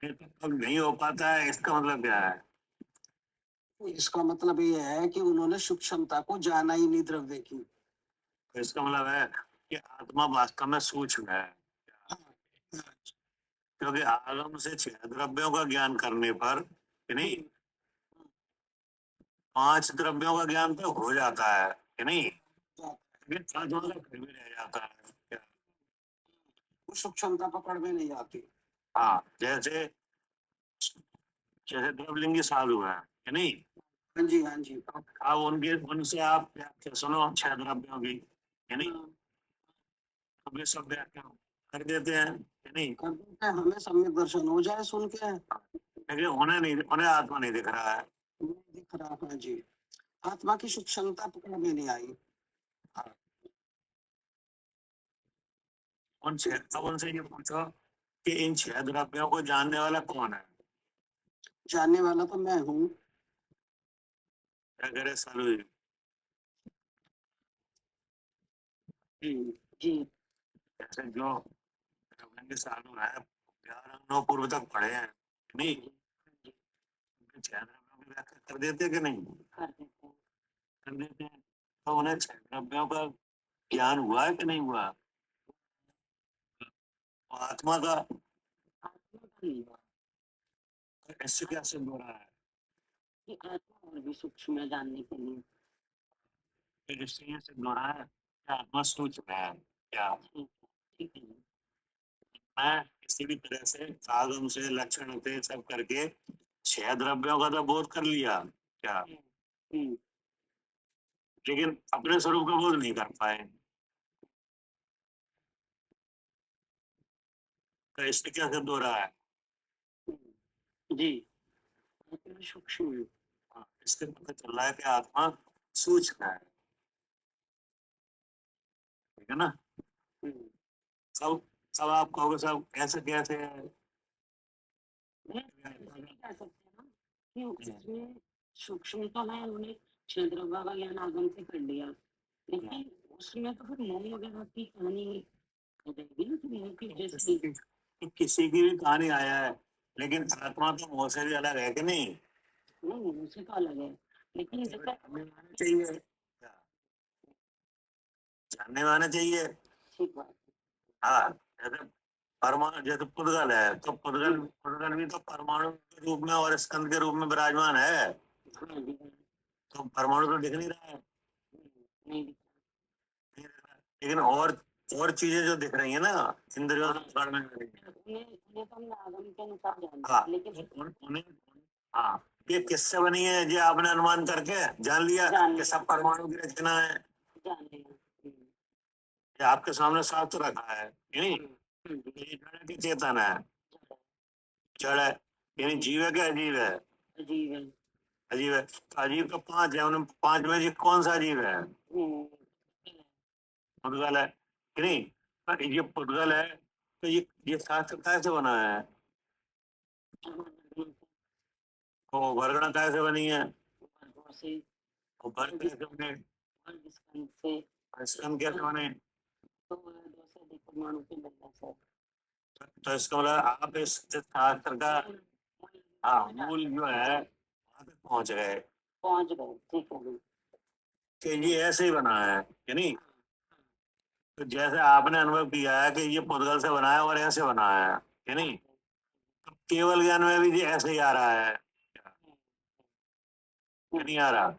फिर तो कब नहीं हो पाता है, इसका मतलब क्या है? इसका मतलब ये है कि उन्होंने सूक्ष्मता को जाना ही नहीं द्रव्य की। तो इसका मतलब है कि आत्मा वास्तव में सूक्ष्म है, क्योंकि आगम से 6 द्रव्यों का ज्ञान करने पर कि नहीं 5 द्रव्यों का ज्ञान तो हो जाता है कि नहीं, लेकिन आत्मा का फिर भी रह जाता है क्या? वो सूक्ष्मता पकड़ में नहीं आती। हाँ, जैसे जैसे द्रवलिंगी साधु है कि नहीं, हाँ जी, हाँ जी। अब उनके उनसे आप व्याख्या सुनो 6 द्रव्यों की कि नहीं, तो वे सब व्याख्या कर देते हैं कि नहीं, कर देते हैं, हमें सम्यक दर्शन हो जाए सुन के, लेकिन उन्हें आत्मा नहीं दिख रहा है। नहीं दिख रहा है जी, आत्मा की सूक्ष्मता पकड़ में नहीं आई। अब उनसे ये पूछो कि इन 6 द्रव्यों को जानने वाला कौन है? जानने वाला तो मैं हूँ। क्या करे सालू जी? जी जैसे जो द्रवलिंगी साधु है प्यार पूर्व तक पढ़े हैं कि नहीं, उनके 6 द्रव्यों की व्याख्या कर देते कि नहीं? कर देते हैं। कर देते हैं। तो उन्हें 6 द्रव्यों का ज्ञान हुआ है कि नहीं हुआ? और आत्मा का आत्मा का नहीं हुआ इससे क्या सिद्ध हो रहा है? कि आत्मा और भी सूक्ष्म है जानने के लिए। फिर इससे ये सिद्ध हो रहा है कि आत्मा सूक्ष्म है क्या? ठीक है, ठीक है जी। मैं किसी भी तरह से आगम से लक्षण से सब करके 6 द्रव्यों का तो बोध कर लिया क्या, हम्म, लेकिन अपने स्वरूप का बोध नहीं कर पाए, तो इससे क्या सिद्ध हो रहा है? जी आत्मा सूक्ष्म है। हाँ, इससे पता चल रहा है कि आत्मा सूक्ष्म है, ठीक है ना? हम्म, सब सब आप कहोगे सब ऐसे कैसे है? नहीं, ऐसे नहीं कह सकते ना कि उसमें सूक्ष्म तो है, उन्हें 6 द्रव्य का ज्ञान आगम से कर लिया, लेकिन उसमें तो फिर मोह वगैरह की कहानी हो जाएगी ना, कि मोह की जैसे कि किसी की भी कहानी आया है, लेकिन आत्मा तो मोह से भी अलग है कि नहीं? नहीं उसी का अलग है, लेकिन जैसे चाहिए, जानने वाने चाहिए। ठीक बात हाँ, जैसे परमाणु, जैसे पुद्गल है, तो पुद्गल पुद्गल भी तो परमाणु के रूप में और स्कंद के रूप में विराजमान है। है। हाँ जी तो परमाणु तो दिख नहीं रहा है, नहीं दिख नहीं दिख रहा है। लेकिन और चीजें जो दिख रही है ना, इंद्रियों से पकड़ में आ रही है। रहा। उन्हें तो हमने आगम के अनुसार जानते हाँ, हैं, लेकिन उन्हें, हाँ, ये किससे बनी है, ये आपने अनुमान करके जान लिया जान कि लिया। सब परमाणु की रचना है। जान लिया। ये आपके सामने साफ तो रखा है, नहीं? हम्म, ये जड़ है कि चेतन है? जड़ है, यानी जीव है कि अजीब है? अजीब है। अजीब है। तो अजीब तो पांच है, उनमें पांच में से कौन सा अजीब है? हम्म, पुद्गल है कि नहीं? पर ये पुद्गल है, तो ये शास्त्र कैसे बना है? तो वर्गण कैसे बनी है? वर्गों से और वर्ग कैसे बने? वर्ग स्कंद से स्कंद कैसे बने? तो दो से अधिक परमाणु के मिलने से तो इसका मतलब आप इस शास्त्र का, हाँ, मूल जो है वहां तक पहुंच गए पहुंच गए। ठीक है जी। कि ये ऐसे ही बना है कि नहीं? तो जैसे आपने अनुभव किया है कि ये पुद्गल से बना है और ऐसे बना है कि नहीं, तो केवल ज्ञान में भी ये ऐसे ही आ रहा है, कि नहीं आ रहा?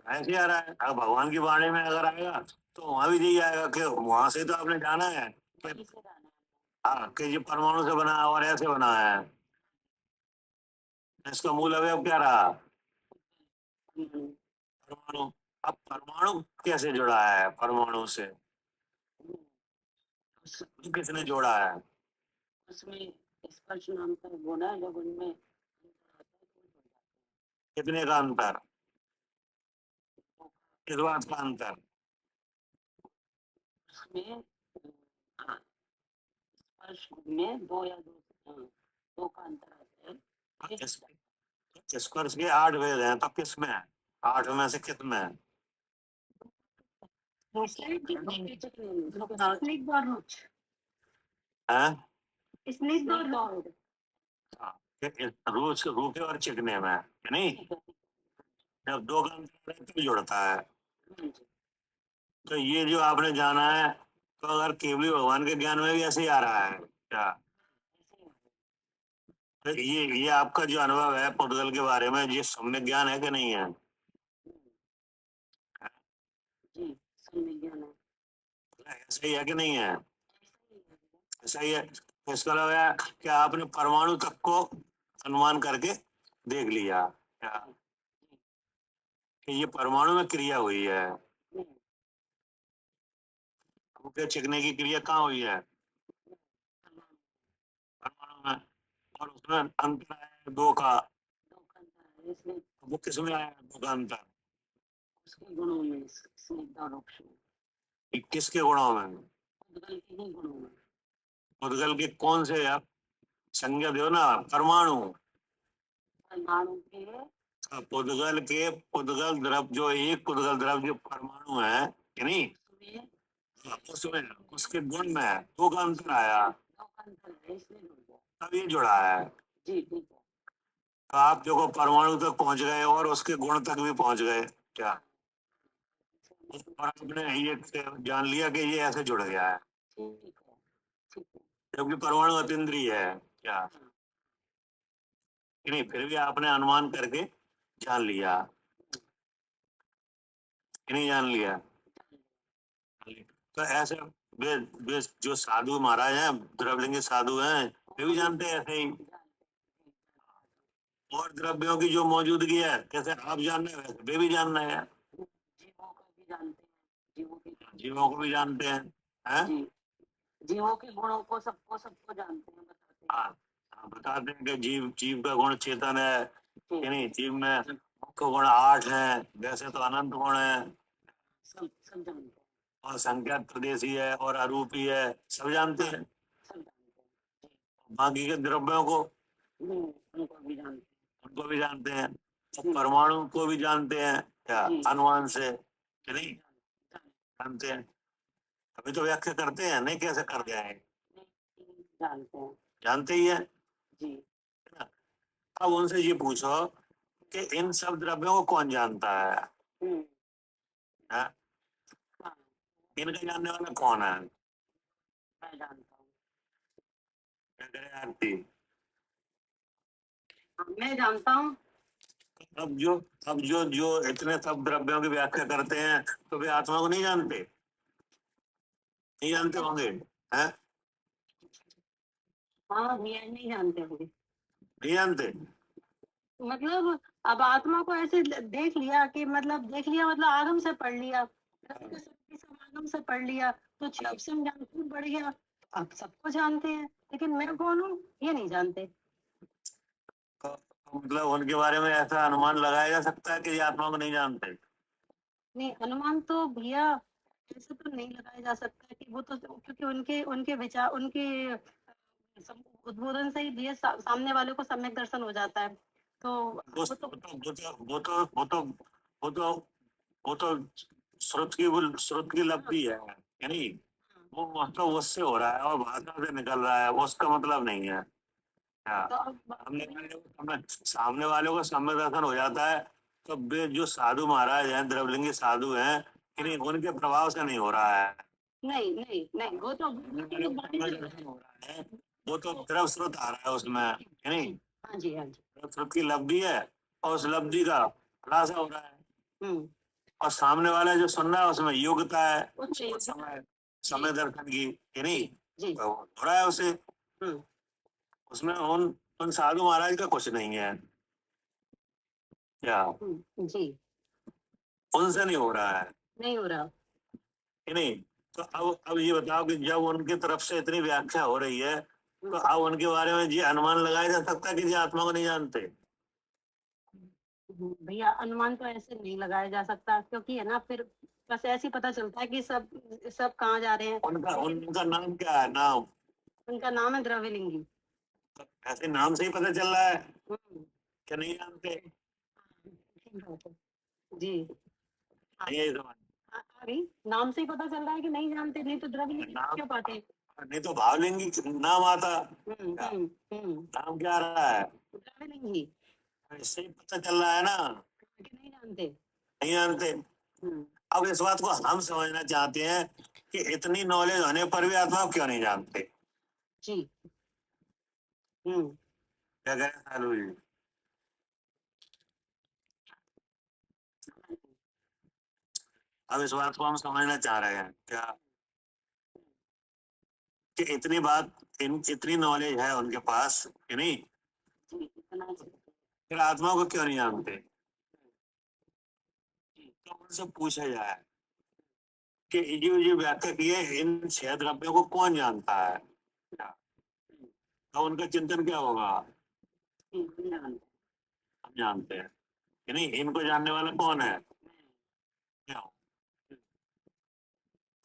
ऐसे ही आ रहा है। अब भगवान की वाणी में अगर आएगा तो वहां भी यही आएगा कि वहां से तो आपने जाना है कि हाँ, कि ये परमाणु से बना है और ऐसे बना है। इसका मूल अवयव क्या रहा? परमाणु। अब परमाणु कैसे जुड़ा है परमाणु से? किसने जोड़ा है? उसमें स्पर्श नाम का गुण है, जब उनमें कितने का अंतर? किस बात का अंतर? उसमें स्पर्श में दो या दो का अंतर आता है। स्पर्श के 8 भेद हैं, तो किस में है? 8 में से किस में है? हैं? हाँ, रूखे और चिकने में, है नहीं? जब दो का अंतर है तो जुड़ता है। तो ये जो आपने जाना है, तो अगर केवली भगवान के ज्ञान में भी ऐसे ही आ रहा है क्या? तो ये आपका जो अनुभव है पुद्गल के बारे में, ये सम्यक ज्ञान है कि नहीं है? जी संविज्ञान है। ऐसा ही है कि नहीं है? ऐसा ही है। तो इसका मतलब है कि आपने परमाणु तक को अनुमान करके देख लिया क्या, कि ये परमाणु में क्रिया हुई है? रूखे चिकने की क्रिया कहाँ हुई है? परमाणु में। और उसमें अंतर है दो का, इसमें वो किस में आया दो का अंतर? उसके गुणों में स्निग्ध और रूक्ष में, ये किसके गुणों में? उद्गल के ही गुणों में। पुद्गल के कौन से आप संज्ञा दो ना? परमाणु। परमाणु के पुद्गल के पुद्गल द्रव जो एक पुद्गल द्रव जो परमाणु है कि नहीं, उसमें उसके गुण में दो का अंतर आया, दो का अंतर है, इसलिए जुड़ गया। तब ये जुड़ा है। जी ठीक है। तो आप देखो परमाणु तक पहुंच गए और उसके गुण तक भी पहुंच गए क्या, और आपने ये जान लिया कि ये ऐसे जुड़ गया है, ठीक है। ठीक है। जबकि परमाणु अतीन्द्रिय है क्या, कि नहीं? फिर भी आपने अनुमान करके जान लिया कि नहीं जान लिया? तो ऐसे वे जो साधु महाराज हैं, द्रवलिंगी साधु हैं, वे भी जानते हैं ऐसे ही। और द्रव्यों की जो मौजूदगी है, कैसे आप जान रहे हैं वैसे वे भी जान रहे हैं। जीवों को भी जानते हैं, जीवों को भी जानते हैं, हैं? जी जीवों के गुणों को सबको सबको जानते हैं, बताते हैं। हाँ, हाँ, बताते हैं कि जीव जीव का गुण चेतन है कि नहीं, जीव में मुख्य गुण 8 हैं, वैसे तो अनंत गुण है, सब सब जानते हैं। और संख्या प्रदेशी है और अरूपी है, सब जानते हैं। सब जानते हैं। बाकी के द्रव्यों को उनको भी जानते हैं। उनको भी जानते हैं, और परमाणु को भी जानते हैं क्या, अनुमान से कि नहीं जानते हैं? अभी तो व्याख्या करते हैं, नहीं कैसे कर जाए? जानते हैं जानते ही है। जी। अब उनसे ये पूछो कि इन सब द्रव्यों को कौन जानता है? हम्म, हाँ? हाँ, इनका जानने वाला कौन है? मैं जानता हूँ। क्या करे आरती? हाँ, मैं जानता हूँ। अब जो जो इतने सब द्रव्यों की व्याख्या करते हैं तो वे आत्मा को नहीं जानते? नहीं जानते होंगे? हैं? हाँ भैया नहीं जानते होंगे। नहीं जानते? मतलब अब आत्मा को ऐसे देख लिया कि मतलब देख लिया मतलब आगम से पढ़ लिया, सब आगम से पढ़ लिया तो जब से हम ज्ञान खूब बढ़ गया। अब सबको जानते हैं लेकिन मैं कौन हूँ ये नहीं जानते। तो मतलब उनके बारे में ऐसा अनुमान लगाया जा सकता है कि ये आत्मा को नहीं जानते? नहीं अनुमान तो भैया ऐसे तो नहीं लगाया जा सकता कि वो तो क्योंकि उनके उनके विचार उनके उद्बोधन से ही भैया सामने वाले को सम्यक दर्शन हो जाता है। तो वो वो तो वो तो श्रुत की लब्धि है, यानी वो मतलब उससे हो रहा है और भाषा से निकल रहा है, वो उसका मतलब नहीं है। हाँ। तो अब सामने वाले को सम्य दर्शन हो जाता है तो वे जो साधु महाराज हैं, द्रवलिंगी साधु हैं, यानी उनके प्रभाव से नहीं हो रहा है। नहीं नहीं नहीं वो तो सामने वाले को सम्य दर्शन हो रहा है, वो तो द्रव स्रोत आ रहा है उसमें, यानी हाँ जी हाँ जी। द्रव स्रोत की लब्धि है और उस लब्धि का खुलासा हो रहा है। हम्म, और सामने वाला जो सुन रहा है उसमें योग्यता है उच्च योग्यता। समय समय दर्शन की, यानी जी तो हो रहा है उसे। हम्म, उसमें उन साधु महाराज का कुछ नहीं है क्या? जी उनसे नहीं हो रहा है, नहीं हो रहा। कि नहीं? तो अब ये बताओ कि जब उनकी तरफ से इतनी व्याख्या हो रही है तो अब उनके बारे में ये अनुमान लगाया जा सकता है कि ये आत्मा को नहीं जानते? भैया अनुमान तो ऐसे नहीं लगाया जा सकता क्योंकि है ना फिर बस ऐसे ही पता चलता है कि सब कहाँ जा रहे हैं। उनका नाम क्या है? नाम? उनका नाम है द्रव्यलिंगी। ऐसे नाम से ही पता चल रहा है हम्म, कि नहीं जानते? ठीक बात है। जी नहीं है समझ? अभी नाम से ही पता चल रहा है कि नहीं जानते, नहीं तो द्रव्यलिंगी नाम क्यों पाते। नहीं तो भावलिंगी नाम आता। क्या? हम्म, नाम क्या आ रहा है? द्रव्यलिंगी इससे ही पता चल रहा है ना, कि नहीं जानते। नहीं जानते। हम्म, अब इस बात को हम समझना चाहते हैं कि इतनी नॉलेज होने पर भी आत्मा को क्यों नहीं जानते? जी हम्म, क्या करें सालू जी? अब इस बात को हम समझना चाह रहे हैं क्या कि इतनी नॉलेज है उनके पास, कि नहीं? जी इतना फिर आत्मा को क्यों नहीं जानते? तो उनसे पूछा जाए कि ये व्याख्या की है इन 6 द्रव्यों को कौन जानता है? क्या? तो उनका चिंतन क्या होगा? हम जानते हैं, कि नहीं? इनको जानने वाला कौन है? क्या?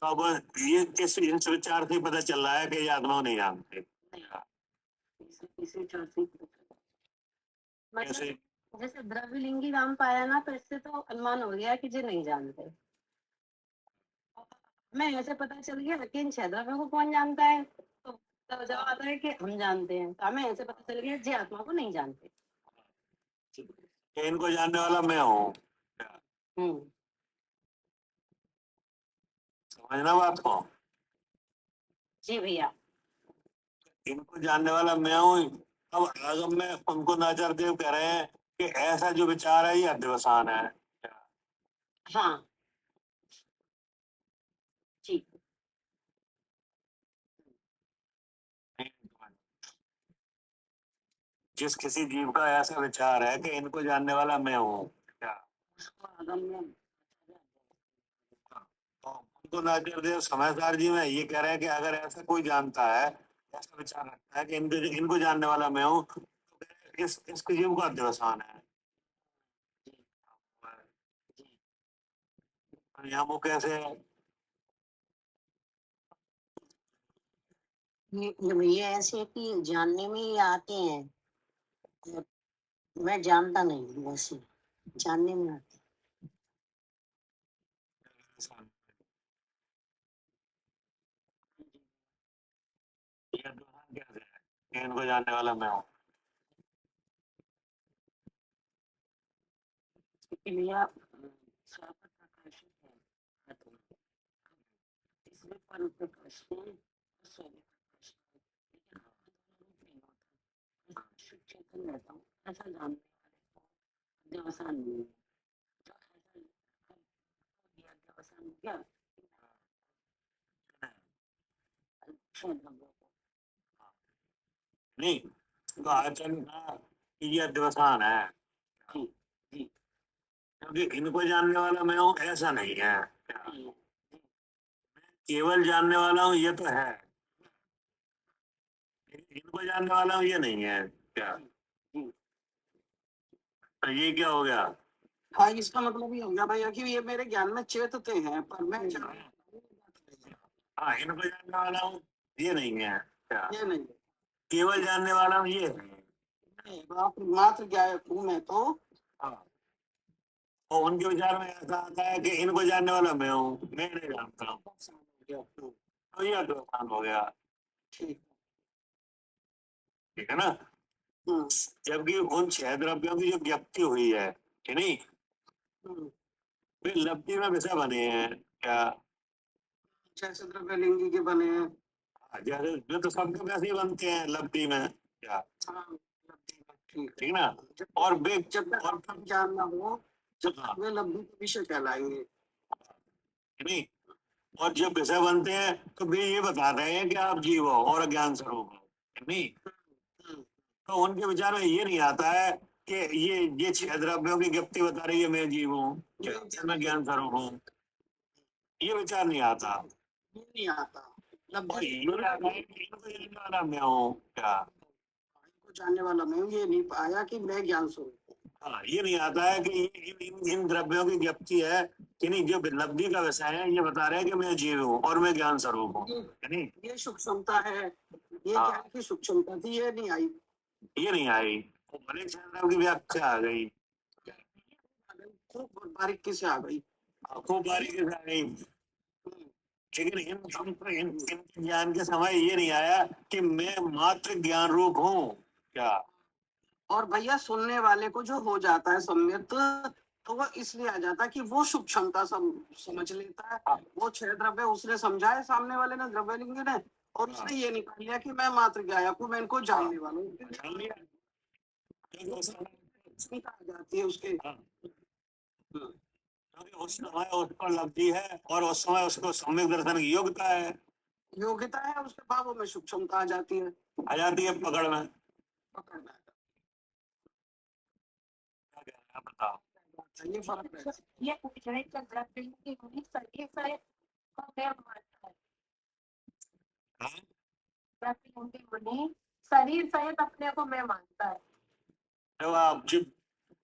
तो अब ये इस विचार से ही पता चल रहा है कि ये आत्मा को नहीं जानते। क्या? इसी चर्चा से कैसे? मतलब जैसे द्रव्यलिंगी नाम पाया ना तो इससे तो अनुमान हो गया कि जी नहीं जानते। मैं ऐसे पता चल गया कि इन 6 द्रव्यों को कौन जानता है तो जब आता है कि हम जानते हैं तो हमें ऐसे पता चल गया जी आत्मा को नहीं जानते। कि इनको जानने वाला मैं हूँ। क्या? हम्म, समझना बात को? जी भैया। इनको जानने वाला मैं हूँ। अब आगम में उनको नाचार देव कह रहे हैं कि ऐसा जो विचार है ये अध्यवसान है। क्या? हाँ जी जिस किसी जीव का ऐसा विचार है कि इनको जानने वाला मैं हूँ। क्या? उसको आगम में तो उनको नाचार देव समझदार जी में ये कह रहे हैं कि अगर ऐसा कोई जानता है, ऐसा विचार रखता है कि इनको इनको जानने वाला मैं हूँ, तो इसके जीव का अध्यवसान है। यहाँ वो कैसे है? ये भैया ऐसे है कि जानने में ही आते हैं। मैं जानता नहीं हूँ वैसे जानने में आते ये अध्यवसान क्या इनको जानने वाला मैं हूँ। क्योंकि भैया स्वापद प्रकाशित है आत्मा, इसमें परम प्रकाश है और स्वयं प्रकाश है, लेकिन आत्मा दोनों रूप नहीं होता। ऐसा शुद्ध चेतन रहता हूँ, ऐसा जानने वाले को अध्यवसान नहीं है। जो ऐसा अध्यवसान हो गया क्षय द्रव्यों को। नहीं तो आचार्य ने कहा कि ये अध्यवसान है, जी जी क्योंकि इनको जानने वाला मैं हूँ ऐसा नहीं है। नहीं है। केवल जानने वाला हूँ ये तो है, लेकिन इनको जानने वाला हूँ ये नहीं है क्या? जी तो ये क्या हो गया? हाँ, इसका मतलब ये हो गया भैया कि ये मेरे ज्ञान में चेतते हैं, पर मैं हाँ, इनको जानने वाला हूँ ये नहीं है क्या? ये नहीं केवल जानने वाला हूँ ये है। है। मात्र ज्ञायक हूँ मैं तो। हाँ, और उनके विचार में ऐसा आता है कि इनको जानने वाला मैं हूँ, मैं नहीं जानता हूँ, तो ये अध्यवसान हो गया। ठीक ठीक है ना? हम्म जबकि उन छह द्रव्यों की जो व्यक्ति हुई है कि नहीं, हम्म। वे लब्धि में विषय बने हैं क्या? जैसे द्रव्यलिंगी के बने हैं। जैसे जो तो सबके वैसे ही बनते हैं लब्धि में क्या? हाँ, ठीक ठीक ना? और वे जब तक और आपका ज्ञान ना हो, जब हाँ, तक वे लब्धि के विषय कहलाएंगे। कि नहीं? और जब विषय बनते हैं तो वे ये बता रहे हैं कि आप जीव हो और ज्ञान स्वरूप हो, कि नहीं? तो उनके विचार में ये नहीं आता है कि ये छह द्रव्यों की ज्ञप्ति बता रही है मैं जीव हूँ, क्या मैं ज्ञान स्वरूप हूँ, ये विचार नहीं आता। ये नहीं आता। और लब्धि ये आता है कि इनको जानने वाला मैं हूँ क्या? को जानने वाला मैं हूँ, ये नहीं पाया कि मैं ज्ञान स्वरूप हूँ। हाँ, ये नहीं आता है कि इन द्रव्यों की ज्ञप्ति है कि नहीं, जो लब्धि का विषय है ये बता रहे हैं कि मैं जीव हूँ और मैं ज्ञान स्वरूप हूँ, कि नहीं? ये सूक्ष्मता है, ये हाँ। ज्ञान की सूक्ष्मता थी, ये नहीं आई। ये नहीं आई, तो भले छह द्रव्य की व्याख्या आ गई, खूब बारीकी से आ गई। खूब बारीकी से आ गई, लेकिन इनके ज्ञान के समय ये नहीं आया कि मैं मात्र ज्ञान रूप हूँ क्या? और भैया सुनने वाले को जो हो जाता है सम्यक, तो वो इसलिए आ जाता है कि वो सूक्ष्मता समझ लेता है। वो छह द्रव्य उसने समझा है, सामने वाले ने, द्रव्यलिंगी ने, और उसने ये निकाल लिया कि मैं मात्र ज्ञायक हूँ, मैं इनको जानने वाला हूँ। जान लिया? क्योंकि सूक्ष्मता आ जाती है उसके। हाँ, क्योंकि उस समय उसको लब्धि है और उस समय उसको सम्यक दर्शन की योग्यता है, योग्यता है, उसके भावों में सूक्ष्मता आ जाती है, आ जाती है पकड़ में। पकड़ में आ जाती क्या कह रहे हैं आप बताओ? है। ये फर्क है। ये पूछ रहे कि द्रव्यलिंगी मुनि शरीर से को मैं मानता है। हाँ? द्रव्यलिंगी मुनि शरीर सहित अपने को मैं मानता है। तो आप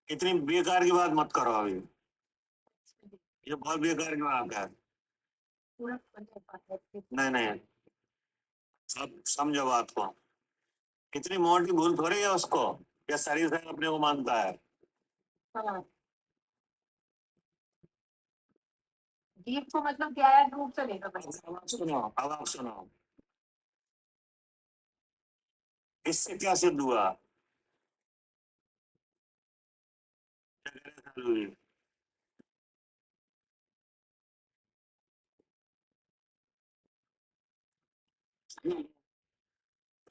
इतनी बेकार की बात मत करो अभी, ये बहुत बेकार की बात है। पूरा बने बात है। नहीं नहीं, सब समझो बात को, इतनी मोटी भूल थोड़ी है उसको, या शरीर से अपने को मानता है। हाँ, जीव को मतलब ज्ञान रूप से लेकर अब आप सुनो, अब आप सुनो, इससे क्या सिद्ध हुआ? क्या कह रहे थे अभी?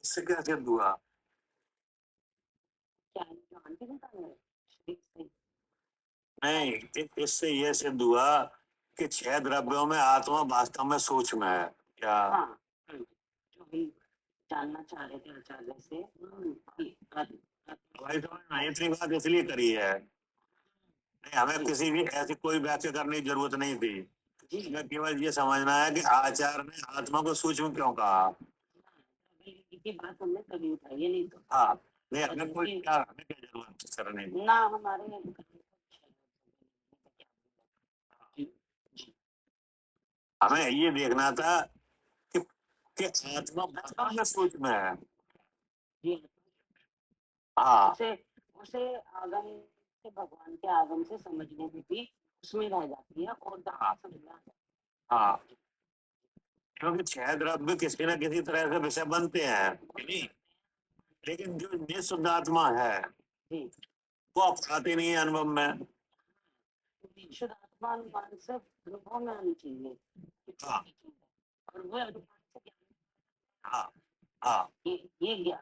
इससे क्या सिद्ध हुआ? क्या है जो आंटी बता रहे हैं शरीर से? नहीं, इससे यह सिद्ध हुआ कि छह द्रव्यों में आत्मा वास्तव में सूक्ष्म है क्या? हाँ जो भी जानना चाह रहे थे आचार्य से कि भाई समझ में इतनी बात इसलिए करी है, नहीं हमें किसी भी ऐसी कोई व्याख्या करने की जरूरत नहीं थी, जी हमें केवल ये समझना है कि आचार्य ने आत्मा को सूक्ष्म क्यों कहा। की बात हमने कभी उठाई है नहीं तो। हाँ, नहीं हमें कोई क्या, हमें क्या जरूरत करने की। ना हमारे हमें ये देखना था कि, आत्मा वास्तव में सूक्ष्म है। जी हाँ उसे उसे आगम से, भगवान के आगम से समझने में भी उसमें रह जाती है और समझना। हाँ, क्योंकि छह द्रव्य किसी न किसी तरह से विषय बनते हैं कि नहीं, लेकिन जो निःशुद्ध आत्मा है जी वो आप आते नहीं है अनुभव में। शुद्ध आत्मा अनुमान से अनुभव में आनी चाहिए कि हाँ। छोटी चीज है, और वो अनुमान से ज्ञान, हाँ हाँ ये ज्ञान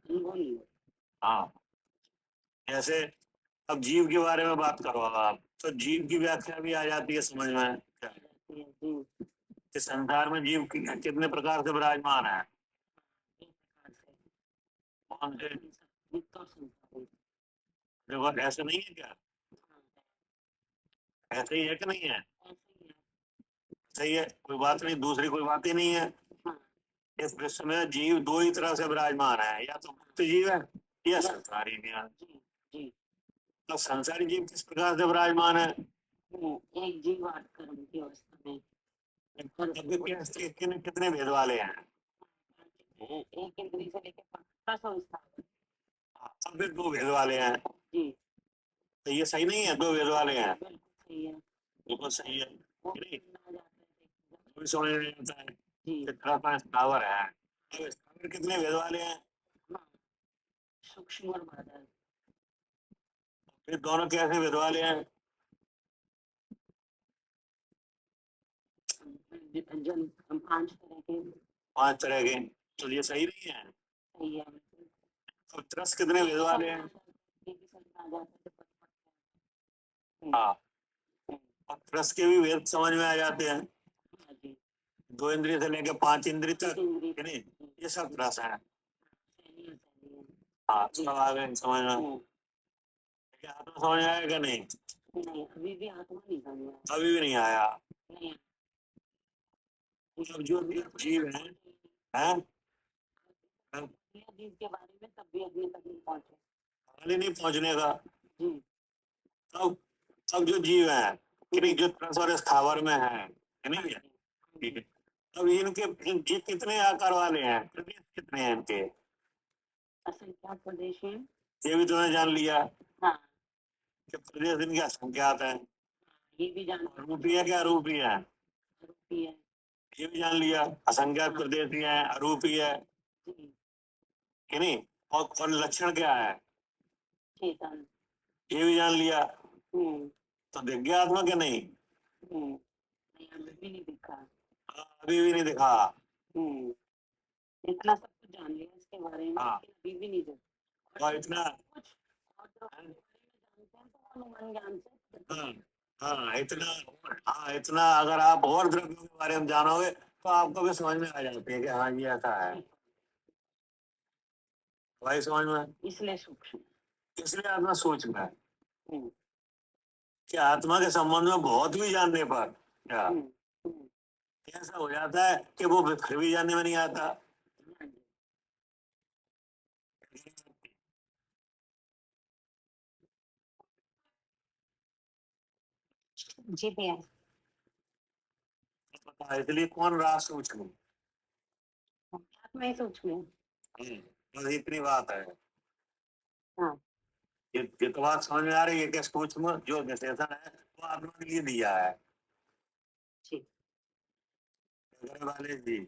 अनुभव नहीं होता। हाँ। जैसे अब जीव के बारे में बात करो आप, तो जीव की व्याख्या भी आ जाती है समझ में क्या है? जाती है जी कि संसार में जीव कितने प्रकार से विराजमान है, एक प्रकार से कौन से? नित्य और संसारी। देखो ऐसे नहीं है क्या, हाँ, ऐसे ही है कि नहीं है? ऐसे ही है। सही है, कोई बात नहीं, दूसरी कोई बात ही नहीं है। हाँ इस विश्व में जीव दो ही तरह से विराजमान है, या तो मुक्त जीव है या संसारी जीव है। जी जी तो संसारी जीव किस प्रकार से विराजमान है? एक जीव आठ कर्म की अवस्था में कितने भेद वाले हैं? एक इंद्री से लेकर 15 अवस्था अब भी दो भेद वाले हैं, जी तो ये सही नहीं है, दो भेद वाले हैं? बिल्कुल सही है। बिल्कुल सही है। वो नहीं, आ जाता है कोई समझ नहीं आता है जी कि स्थावर है। अब स्थावर कितने भेद वाले हैं? हाँ, सूक्ष्म और बादल फिर दोनों कैसे भेद वाले हैं? जन हम 5 तरह के 5 तरह के, तो ये सही नहीं है। सही है। अब त्रस कितने भेद वाले हैं? ये भी समझ आ जाता है तो हाँ, अब त्रस के भी भेद समझ में आ जाते हैं, हाँ जी 2 इंद्रिय से लेकर 5 इंद्रिय तक, इंद्री है नहीं? ये सब त्रस है। सही है सही है। हाँ, सब आ गए समझ में। क्या आत्मा समझ में आया कि नहीं? नहीं अभी भी आत्मा नहीं समझ में आया। अभी भी नहीं आया। नहीं अब जो जीव है, हैं? जीव के बारे में तब भी अभी तक नहीं पहुंचे खाली नहीं पहुंचने का। जी अब अब जो जीव है कि नहीं, जो त्रस और स्थावर में है नहीं है? ठीक है। अब इनके ये कितने आकार वाले हैं, प्रदेश कितने हैं इनके, असंख्यात प्रदेश है। ये भी तुमने जान लिया हाँ कि प्रदेश इनके असंख्यात है। ये भी जान रूपी है क्या अरूपी है, रूपी है ये भी जान लिया। असंख्यात प्रदेशी है, अरूपी है जी कि नहीं? और लक्षण क्या है, चेतन ये भी जान लिया। हम्म तो दिख गया आत्मा के नहीं? नहीं अभी भी नहीं दिखा। अभी भी नहीं दिखा। इतना सब कुछ जान लिया इसके बारे में हाँ। लेकिन अभी भी नहीं दिखा। और इतना कुछ और जो इसके बारे में जानते हैं तो वो अनुमान ज्ञान से हाँ हाँ इतना, हाँ इतना अगर आप और द्रव्यों के बारे में जानोगे तो आपको भी समझ में आ जाती है कि हाँ ये ऐसा है, भाई समझ में। इसलिए सूक्ष्म इसलिए आत्मा सूक्ष्म है। हम्म, कि आत्मा के संबंध में बहुत भी जानने पर क्या हम्म, हम्म, ऐसा हो जाता है कि वो फिर भी जानने में नहीं आता। हाँ जी। जी भैया इसलिए कौन रहा सूक्ष्म, आत्मा ही सूक्ष्म है। बस इतनी बात है। हाँ ये तो बात समझ में आ रही है कि सूक्ष्म जो विशेषण है वो आत्मा के लिए दिया है। ठीक वाले जी,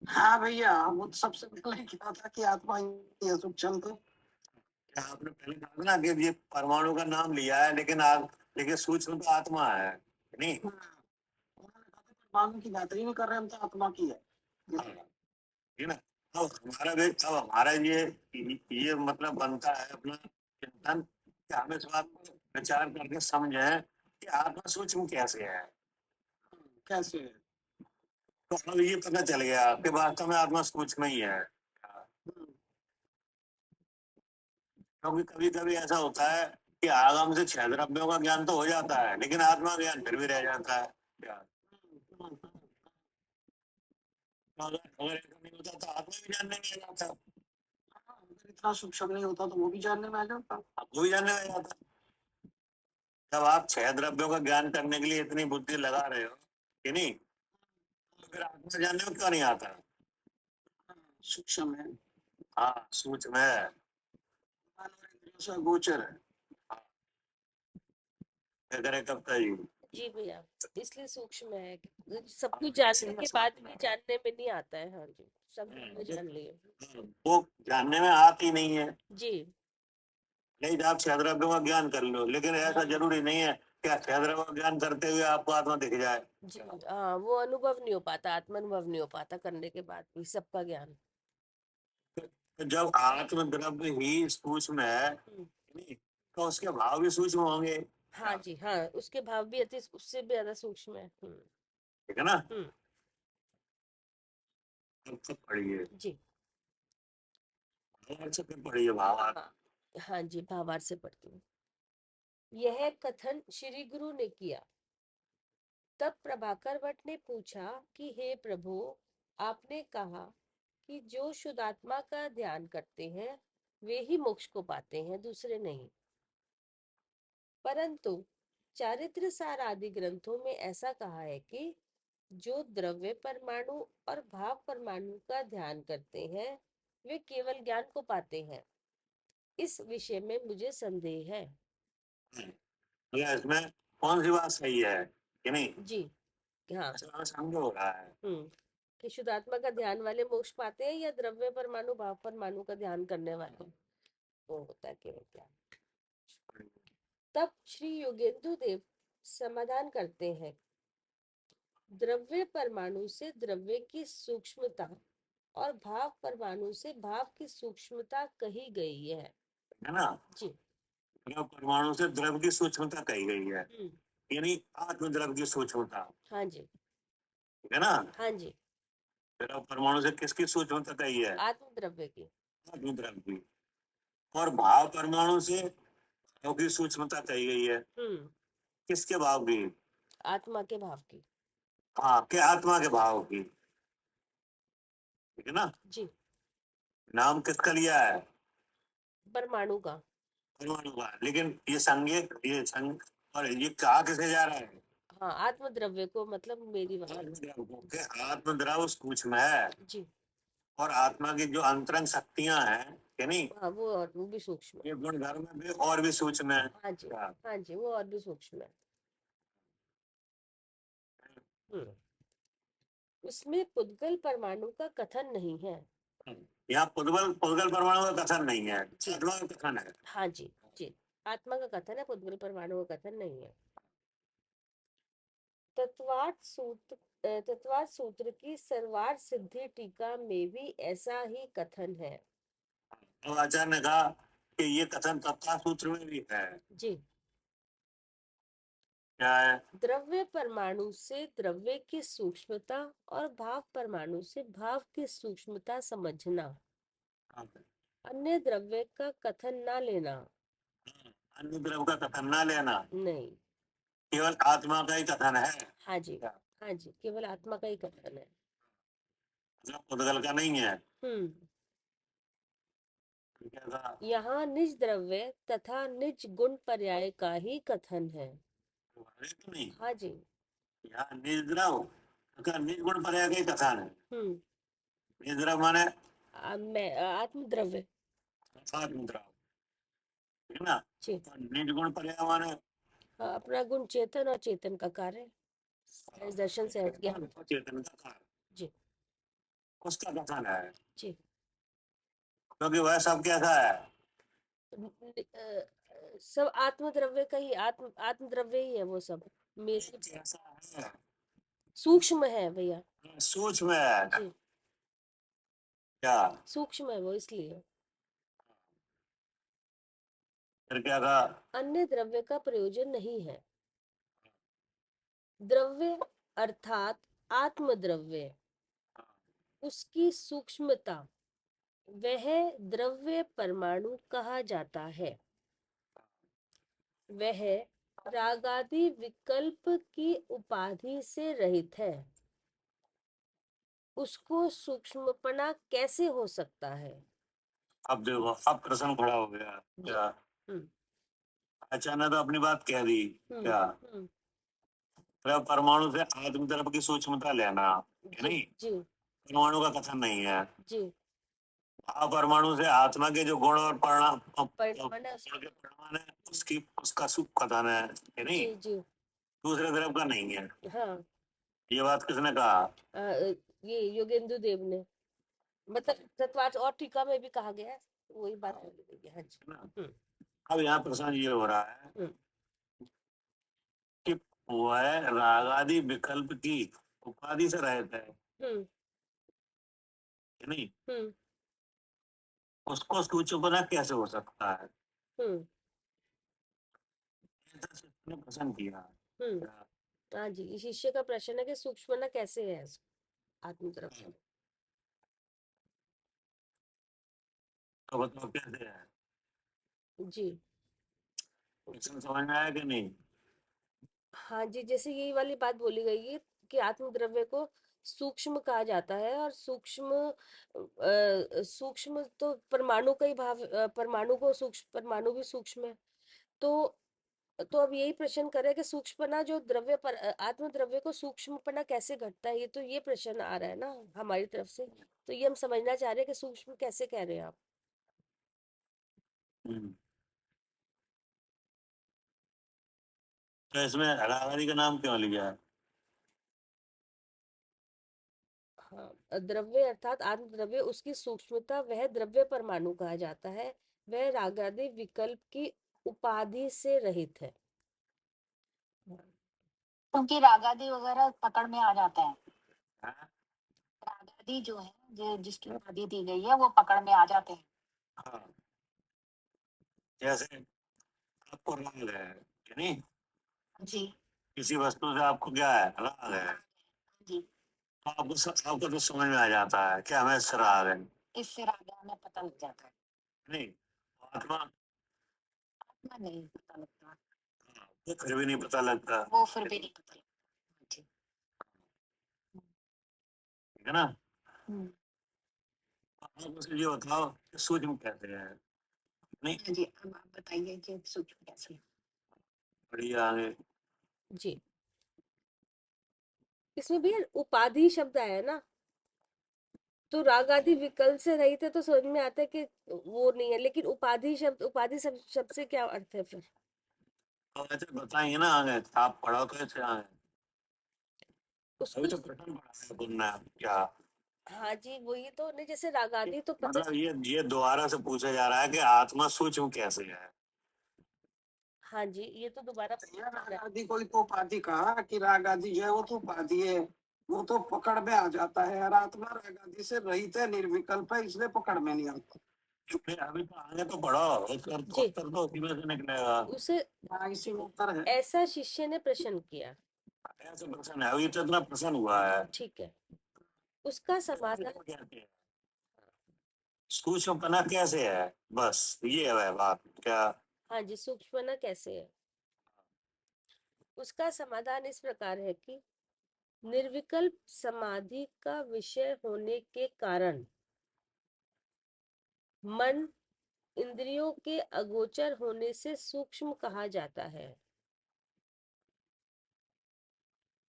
हाँ भैया वो तो सबसे पहले क्या था कि आत्मा ही है सूक्ष्म तो। क्या आपने पहले कहा ना कि ये परमाणु का नाम लिया है, लेकिन सूक्ष्म तो आत्मा है नहीं? हाँ, उन्होंने कहा था परमाणु की बात ही नहीं कर रहे हम तो आत्मा की है। हाँ, है ना? अब हमारा ये मतलब बनता है अपना चिंतन कि हम इस बात पर विचार करके समझें कि आत्मा सूक्ष्म कैसे है। कैसे है? तो अब ये पता चल गया कि वास्तव में आत्मा सूक्ष्म ही है। क्योंकि कभी कभी ऐसा होता है कि आगम से 6 द्रव्यों का ज्ञान तो हो जाता है लेकिन आत्मा ज्ञान फिर भी रह जाता है। क्या अगर ऐसा नहीं होता तो आत्मा भी जानने में आ जाता, अगर इतना सूक्ष्म नहीं होता तो वो भी जानने में आ जाता। वो भी जानने में आ जाता। जब आप 6 द्रव्यों का ज्ञान करने के लिए इतनी बुद्धि लगा रहे हो कि नहीं, तो फिर आत्मा जानने में क्यों नहीं आता? सूक्ष्म है, हाँ सूक्ष्म है। इंद्रियों से अगोचर है। क्या करे कब तक जी भैया, इसलिए सूक्ष्म है। सब कुछ जानने के बाद भी जानने में नहीं आता है। हाँ जी, सब में जान लिए। वो जानने में आती नहीं है। जी नहीं तो आप क्षयद्रव्य का ज्ञान कर लो, लेकिन ऐसा जरूरी नहीं है कि आप क्षयद्रव्य का ज्ञान करते हुए आपको आत्मा दिख जाए। जी, हाँ, वो अनुभव नहीं हो पाता, आत्मानुभव नहीं हो पाता करने के बाद भी सबका ज्ञान। तो जब आत्म द्रव्य ही सूक्ष्म है, नहीं, तो उसके भाव भी सूक्ष्म होंगे। हाँ जी, हाँ, उसके भाव भी अति उससे भी ज्यादा सूक्ष्म है। ठीक है ना। हम्म, अब पढ़िए, जी से फिर पढ़िए भावार्थ। हाँ, हाँ जी, भावार्थ से पढ़ती हूँ। यह कथन श्री गुरु ने किया। तब प्रभाकर भट्ट ने पूछा कि हे प्रभु, आपने कहा कि जो शुद्धात्मा का ध्यान करते हैं वे ही मोक्ष को पाते हैं, दूसरे नहीं। परंतु चारित्र सार आदि ग्रंथों में ऐसा कहा है कि जो द्रव्य परमाणु और भाव परमाणु का ध्यान करते हैं वे केवल ज्ञान को पाते हैं। इस विषय में मुझे संदेह है। तो इसमें कौन सी बात सही है कि नहीं? जी हाँ, ऐसा समझ हो रहा है। कि शुद्धात्मा का ध्यान वाले मोक्ष पाते हैं या द्रव्य परमाणु भाव परमाणु का ध्यान करने वाले, वो होता है केवल ज्ञान। तब श्री योगेंद्र देव समाधान करते हैं, द्रव्य परमाणु से द्रव्य की सूक्ष्मता और भाव परमाणु से भाव की सूक्ष्मता कही गई है ना। जी। द्रव परमाणु से द्रव की सूक्ष्मता कही गई है, यानी आत्मद्रव की सूक्ष्मता। हाँ जी, ठीक है ना। हाँ जी, द्रव परमाणु से किसकी सूक्ष्मता कही है? आत्म द्रव्य की। आत्मद्रव की। और भाव परमाणु से भाव की सूक्ष्मता कही गई है। किसके भाव की? आत्मा के भाव की। हाँ, के आत्मा के भाव की। ठीक है ना। जी, नाम किसका लिया है? परमाणु का। परमाणु का। लेकिन ये संज्ञक, ये संग और ये कहा किसे जा रहा है? हाँ, आत्म द्रव्य को, मतलब मेरी बात। आत्मद्रव को। के आत्मद्रव सूक्ष्म है जी और आत्मा की जो अंतरंग शक्तियां हैं, कि नहीं, हाँ, वो भी सूक्ष्म है। ये गुण धर्म में भी और भी सूक्ष्म है। हाँ जी, हाँ जी, वो और भी सूक्ष्म है। उसमें पुद्गल परमाणु का कथन नहीं है। यहाँ पुद्गल परमाणु का कथन नहीं है, आत्मा का कथन है। हाँ जी, जी, आत्मा का कथन है, पुद्गल परमाणु का कथन नहीं है। तत्वार्थ सूत्र की सर्वार्थ सिद्धि टीका में भी ऐसा ही कथन है। तो आचार्य ने कहा कि ये कथन तत्व सूत्र में भी है। जी, क्या है? द्रव्य परमाणु से द्रव्य की सूक्ष्मता और भाव परमाणु से भाव की सूक्ष्मता समझना, अन्य द्रव्य का कथन ना लेना। अन्य द्रव का कथन ना लेना, नहीं। केवल आत्मा का ही कथन है। हाँ जी, हाँ जी, केवल आत्मा का ही कथन है, पुद्गल का नहीं है। हम्म। यहाँ निज द्रव्य तथा निज गुण पर्याय का ही कथन है। तो नहीं, हाँ जी, यहाँ निज द्रव तथा निज गुण पर्याय का ही कथन है। निज द्रव माने आत्म द्रव्य। आत्मद्रव, ठीक है ना। जी, निज गुण पर्याय माने अपना गुण चेतन और चेतन का कार्य, इस दर्शन से हट गया। चेतन का कार्य, जी, उसका कथन है। जी, क्योंकि वह सब कैसा है? सब आत्म द्रव्य का ही, आत्म द्रव्य ही है वो सब। मेरे कैसा है? सूक्ष्म है भैया। सूक्ष्म है। जी, क्या सूक्ष्म है वो, इसलिए। फिर क्या कहा? अन्य द्रव्य का प्रयोजन नहीं है। द्रव्य अर्थात आत्म द्रव्य, उसकी सूक्ष्मता, वह द्रव्य परमाणु कहा जाता है। वह रागादि विकल्प की उपाधि से रहित है, उसको सूक्ष्मपना कैसे हो सकता है? अब देखो, अब प्रश्न खड़ा हो गया। क्या अचानक तो अपनी बात कह दी? क्या परमाणु से आत्म द्रव्य की सूक्ष्मता लेना, नहीं, जी, परमाणु का कथन नहीं है। जी, परमाणु से आत्मा के जो गुण और परिमाण है उसकी उसका सुख कथन है, नहीं। जी, जी, दूसरे द्रव का नहीं है। हाँ ये बात किसने कहा? ये योगेंद्र देव ने, मतलब तत्वार्थ और टीका में भी कहा गया है, वही बात बोली गई है। हाँ जी। है ना? हम्म अब यहाँ प्रश्न ये हो रहा है हम्म कि वह रागादि विकल्प की उपाधि से रहित है हम्म कि नहीं? हम्म उसको सूक्ष्मपना कैसे हो सकता है? हम्म ऐसा शिष्य ने प्रश्न किया। हम्म हाँ जी, इस शिष्य का प्रश्न है कि सूक्ष्मना कैसे है आत्म तरफ से। तो बताओ कैसे है? जी प्रश्न समझ में आया कि नहीं? हाँ जी, जैसे यही वाली बात बोली गई है कि आत्म द्रव्य को सूक्ष्म कहा जाता है, और सूक्ष्म तो परमाणु का ही भाव, परमाणु को सूक्ष्म, परमाणु भी सूक्ष्म है। तो अब यही प्रश्न करे कि सूक्ष्मपना जो द्रव्य पर आत्म द्रव्य को सूक्ष्मपना कैसे घटता है, ये तो ये प्रश्न आ रहा है ना हमारी तरफ से। तो ये हम समझना चाह रहे हैं कि सूक्ष्म कैसे कह रहे हैं आप। हम्म। तो इसमें रागादि का नाम क्यों लिया है? हाँ, द्रव्य अर्थात आत्म द्रव्य, उसकी सूक्ष्मता, वह द्रव्य परमाणु कहा जाता है, वह रागादि विकल्प की उपाधि से रहित है। क्योंकि रागादि वगैरह पकड़ में आ जाते हैं। हाँ? रागादि जो है, जो जिसकी उपाधि दी गई है, वो पकड़ में आ जाते हैं। हाँ। जैसे आपको राग है कि नहीं? जी किसी वस्तु से आपको क्या है? राग है। जी, तो आपको तो समझ में आ जाता है कि हमें इससे राग है। इससे रागा में पता लग जाता है। नहीं? आत्मा, आत्मा नहीं पता लगता, हाँ, वो फिर भी नहीं पता लगता। वो फिर भी नहीं पता लगता। जी ठीक है ना? हम्म, आप मुझे ये बताओ कि सूक्ष्म कहते हैं नहीं? हाँ जी, अब आप बताइए कि सूक्ष्म कैसे है? बढ़िया आगे। जी, इसमें भी उपाधि शब्द आया ना, तो राग आदि विकल्प से रहित है, तो समझ में आता है कि वो नहीं है, लेकिन उपाधि शब्द, उपाधि शब्द से क्या अर्थ है फिर? तो ऐसे बताएंगे ना आगे, आप पढ़ो तो ऐसे आगे। अभी उसको तो प्रश्न पढ़ा है तुमने क्या? हाँ जी, वही तो नहीं, जैसे राग आदि तो पता। मतलब ये दोबारा से पूछा जा रहा है कि आत्मा सूक्ष्म कैसे है? हाँ जी, ये तो दोबारा ये राग आदि कोई तो उपाधि कहा कि राग आदि जो है वो तो उपाधि है, वो तो पकड़ में आ जाता है, और आत्मा राग आदि से रहित है, निर्विकल्प है, इसलिए पकड़ में नहीं आता। फिर अभी तो आगे तो पढ़ो, जी, उत्तर तो उसी में से निकलेगा। उसे हाँ, इसी में उत्तर है। ऐसा शिष्य ने प्रश्न किया। ऐसे प्रश्न है, अभी तो इतना प्रश्न हुआ है। ठीक है, उसका समाधान। कहते हैं सूक्ष्मपना कैसे है, बस ये है वह बात क्या? हाँ जी, सूक्ष्मना कैसे है, उसका समाधान इस प्रकार है कि निर्विकल्प समाधि का विषय होने के कारण मन इंद्रियों के अगोचर होने से सूक्ष्म कहा जाता है,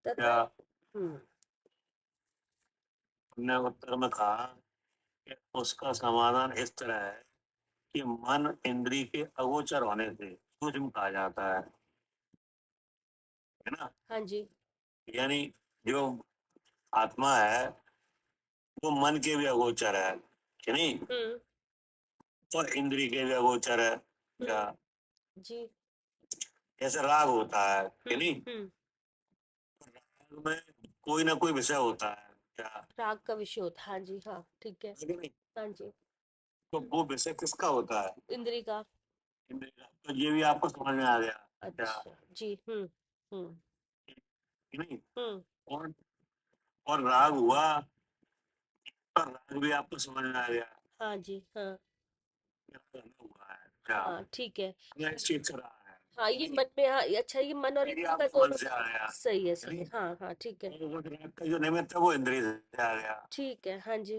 तथा क्या हम्म हमने उत्तर में कहा कि उसका समाधान इस तरह है कि मन इंद्रिय के अगोचर होने से सूक्ष्म कहा जाता है ना? हाँ जी यानी जो आत्मा है वो मन के भी अगोचर है कि नहीं? हम्म और इंद्रिय के भी अगोचर है क्या? जी जैसे राग होता है कि नहीं? हम्म राग में कोई ना कोई विषय होता है क्या? राग का विषय होता, हाँ जी, हाँ ठीक है। है कि नहीं? हाँ जी, तो वो विषय किसका होता है? इंद्री का। इंद्रिय का। तो ये भी आपको समझ में आ गया क्या? अच्छा जी, हम्म कि नहीं? हम्म और और राग हुआ, और राग भी आपको समझ में आ गया। हाँ जी, हाँ राग हमें हुआ है क्या? हाँ ठीक है। हमें इस चीज से रहा है। हाँ, ये मन में, हाँ ये अच्छा, ये मन और ये इंद्री का आपको मन दोनों से आ गया। सही है, कि सही नहीं? है, हाँ हाँ ठीक है, और वो राग का जो निमित्त है वो इंद्रिय से आ गया। ठीक है। हाँ जी,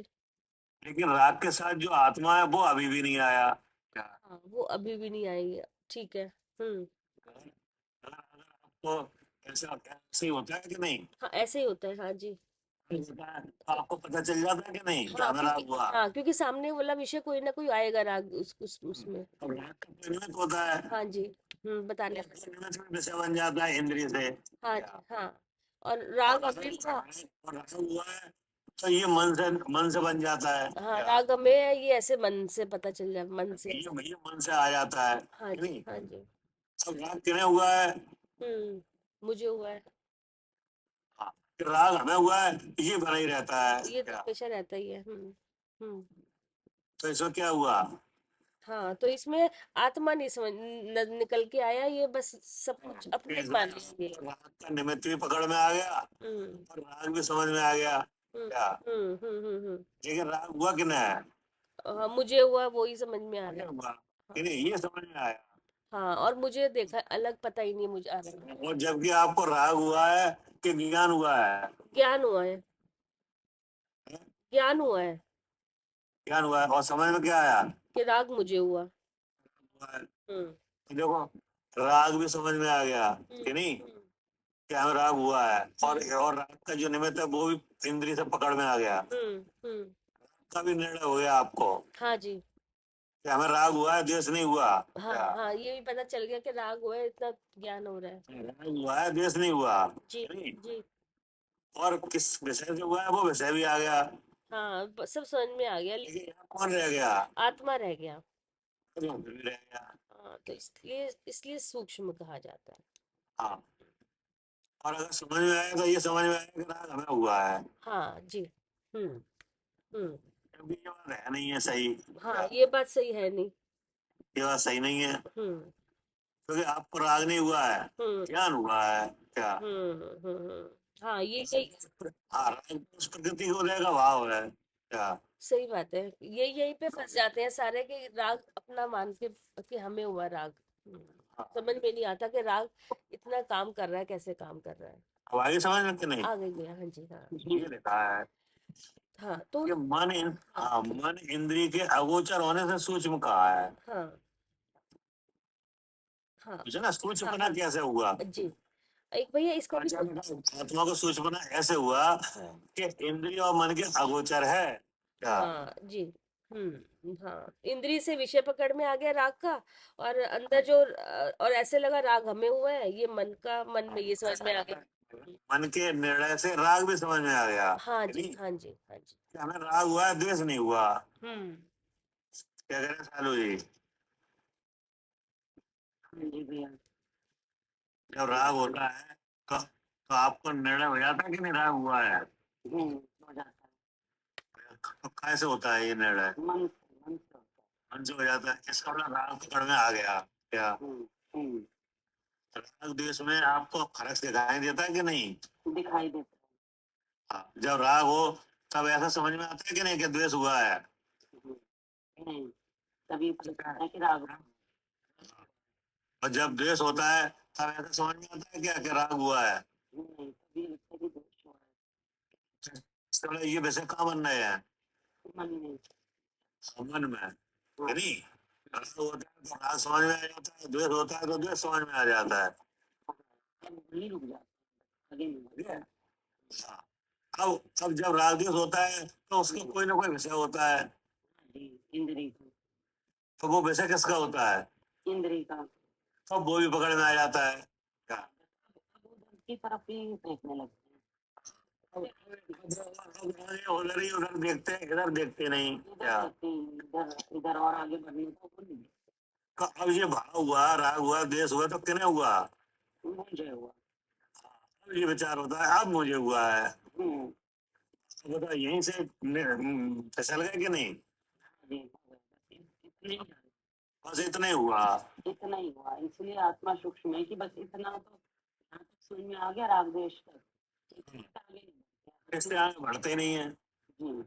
लेकिन राग के साथ जो आत्मा है वो अभी भी नहीं आया क्या? हाँ वो अभी भी नहीं आई है, ठीक है। अगर आपको ऐसा ऐसे ही होता है कि नहीं? हाँ ऐसे ही होता है, हाँ जी। होता है तो आपको पता चल जाता है कि नहीं कि हाँ हमें क्योंकि, राग हुआ? हाँ क्योंकि सामने वाला विषय कोई ना कोई आएगा राग उसमें। अब राग का परिणत होता है हाँ जी, बताने में निमित्त में विषय बन जाता है इंद्रिय से। हाँ जी हाँ। और राग अभी का और राग हुआ है तो ये मन से बन जाता है। हाँ राग में ये ऐसे मन से पता चल जाए, मन से। ये मन से आ जाता है हाँ कि जी नहीं। हाँ जी। अब राग किन्हें हुआ है? मुझे हुआ है। हाँ, कि राग हमें हुआ है, ये बना ही रहता है ये तो क्या? हमेशा रहता ही है। हम्म। तो इसमें क्या हुआ? हाँ तो इसमें आत्मा नहीं समझ निकल के आया, ये बस सब कुछ अपने इसमें मान लेंगे। राग का निमित्त भी पकड़ में आ गया हम्म और राग भी समझ में आ गया हम्म क्या? हम्म। लेकिन राग हुआ कि नहीं? हाँ मुझे हुआ, वही समझ में आ क्या रहा है। हुआ हाँ कि नहीं, ये समझ में आया। हाँ, और मुझे देखा अलग पता ही नहीं मुझे आ रहा है। और जबकि आपको राग हुआ है कि ज्ञान हुआ है? ज्ञान हुआ है। ज्ञान हुआ है ज्ञान हुआ है और समझ में क्या आया? कि राग मुझे हुआ। हुआ है। हम्म तो देखो, राग भी समझ में आ गया कि नहीं, हम्म कि हमें राग हुआ है। और राग का जो निमित्त है वो भी इंद्रिय से पकड़ में आ गया। हम्म। का भी निर्णय हो गया आपको हाँ जी कि हमें राग हुआ है, द्वेष नहीं हुआ हाँ क्या? हाँ, ये भी पता चल गया कि राग हुआ है, इतना ज्ञान हो रहा है। राग हुआ है, द्वेष नहीं हुआ जी कि नहीं। जी और किस विषय से हुआ है वो विषय भी आ गया। हाँ, सब समझ में आ गया, लेकिन लेकिन यहाँ कौन रह गया? आत्मा रह गया। तो भी रह गया। हाँ तो इसलिए इसलिए सूक्ष्म कहा जाता है। हाँ, और अगर समझ में आया तो ये समझ में आया कि राग हमें हुआ है। हाँ जी। हम्म हम्म। क्योंकि ये बात है नहीं है सही हाँ क्या? ये बात सही है नहीं। ये बात सही नहीं है हम्म क्योंकि आपको राग नहीं हुआ है, हम्म ज्ञान हुआ है क्या? हाँ ये यही हाँ, राग तो उस प्रकृति को लेगा भाव है क्या? सही बात है। ये यही पे फंस जाते हैं सारे कि राग अपना मान के कि हमें हुआ राग। हाँ, समझ में नहीं आता कि राग इतना काम कर रहा है, कैसे काम कर रहा है। अब आगे समझ में कि नहीं? आ गई गया हाँ जी हाँ। ये लिखा है हाँ तो कि मन इंद्रिय के अगोचर होने से सूक्ष्म कहा है। हाँ हाँ मुझे ना सूक्ष्मना हाँ कैसे हुआ? जी। एक भैया इसका भी आत्मा को सूक्ष्मना ऐसे हुआ हाँ कि इंद्रिय और मन के अगोचर है क्या? हाँ जी। हाँ, इंद्रिय से विषय पकड़ में आ गया राग का, और अंदर जो और ऐसे लगा राग हमें हुआ है, ये मन में ये समझ में आ गया। मन के निर्णय से राग भी समझ में आ गया हाँ कि जी नहीं, हाँ जी हाँ जी। कि हमें राग हुआ है, द्वेष नहीं हुआ। हम्म क्या कह रहे हैं सालू जी? हाँ जी भैया। जब राग होता है तो आपको निर्णय हो जाता है कि नहीं राग हुआ है? हो जाता तो कैसे होता है ये निर्णय? है मन से होता मन से हो जाता है, इसका मतलब राग पकड़ में आ गया क्या? है। हम्म। राग द्वेष में आपको फर्क दिखाई देता है कि नहीं? दिखाई देता हाँ, जब राग हो तब ऐसा समझ में आता है कि नहीं कि द्वेष हुआ है? है। नहीं, तभी पता चलता है कि राग हुआ। और जब द्वेष होता है तब ऐसा समझ में आता है क्या कि राग हुआ है? नहीं, तभी लगता है कि दोष हुआ इसका मतलब ये विषय कहाँ बन रहे हैं? है। मन में। मन में हाँ, नहीं। राग होता है तो राग समझ में आ जाता है, द्वेष होता है तो द्वेष समझ में आ जाता है। अब वही रुक जाता है, आगे नहीं ठीक बढ़ता। है? हाँ, अब जब राग द्वेष होता है तो उसका कोई ना कोई विषय होता है। जी, इंद्री का। तो वो विषय किसका होता है? इंद्री का। तो वो भी पकड़ में आ जाता है क्या? अब उधर की तरफ ही देखने लगते हैं। उधर ही उधर देखते हैं, इधर देखते नहीं क्या? इधर देखते हैं, इधर इधर और आगे बढ़ने को वो नहीं तो अब ये भाव हुआ, राग हुआ, द्वेष हुआ तो किन्हें हुआ? देखते। मुझे हुआ। अब ये विचार होता है अब मुझे हुआ है। हम्म। तो बताओ यहीं से फिसल गए कि नहीं? जी, इतना ही है। बस इतना ही हुआ। इतना ही हुआ, इसलिए आत्मा सूक्ष्म है कि बस इतना तो यहाँ तक समझ में आ गया, राग द्वेष तक। इससे आगे नहीं बढ़ते। इससे आगे बढ़ते ही नहीं है जी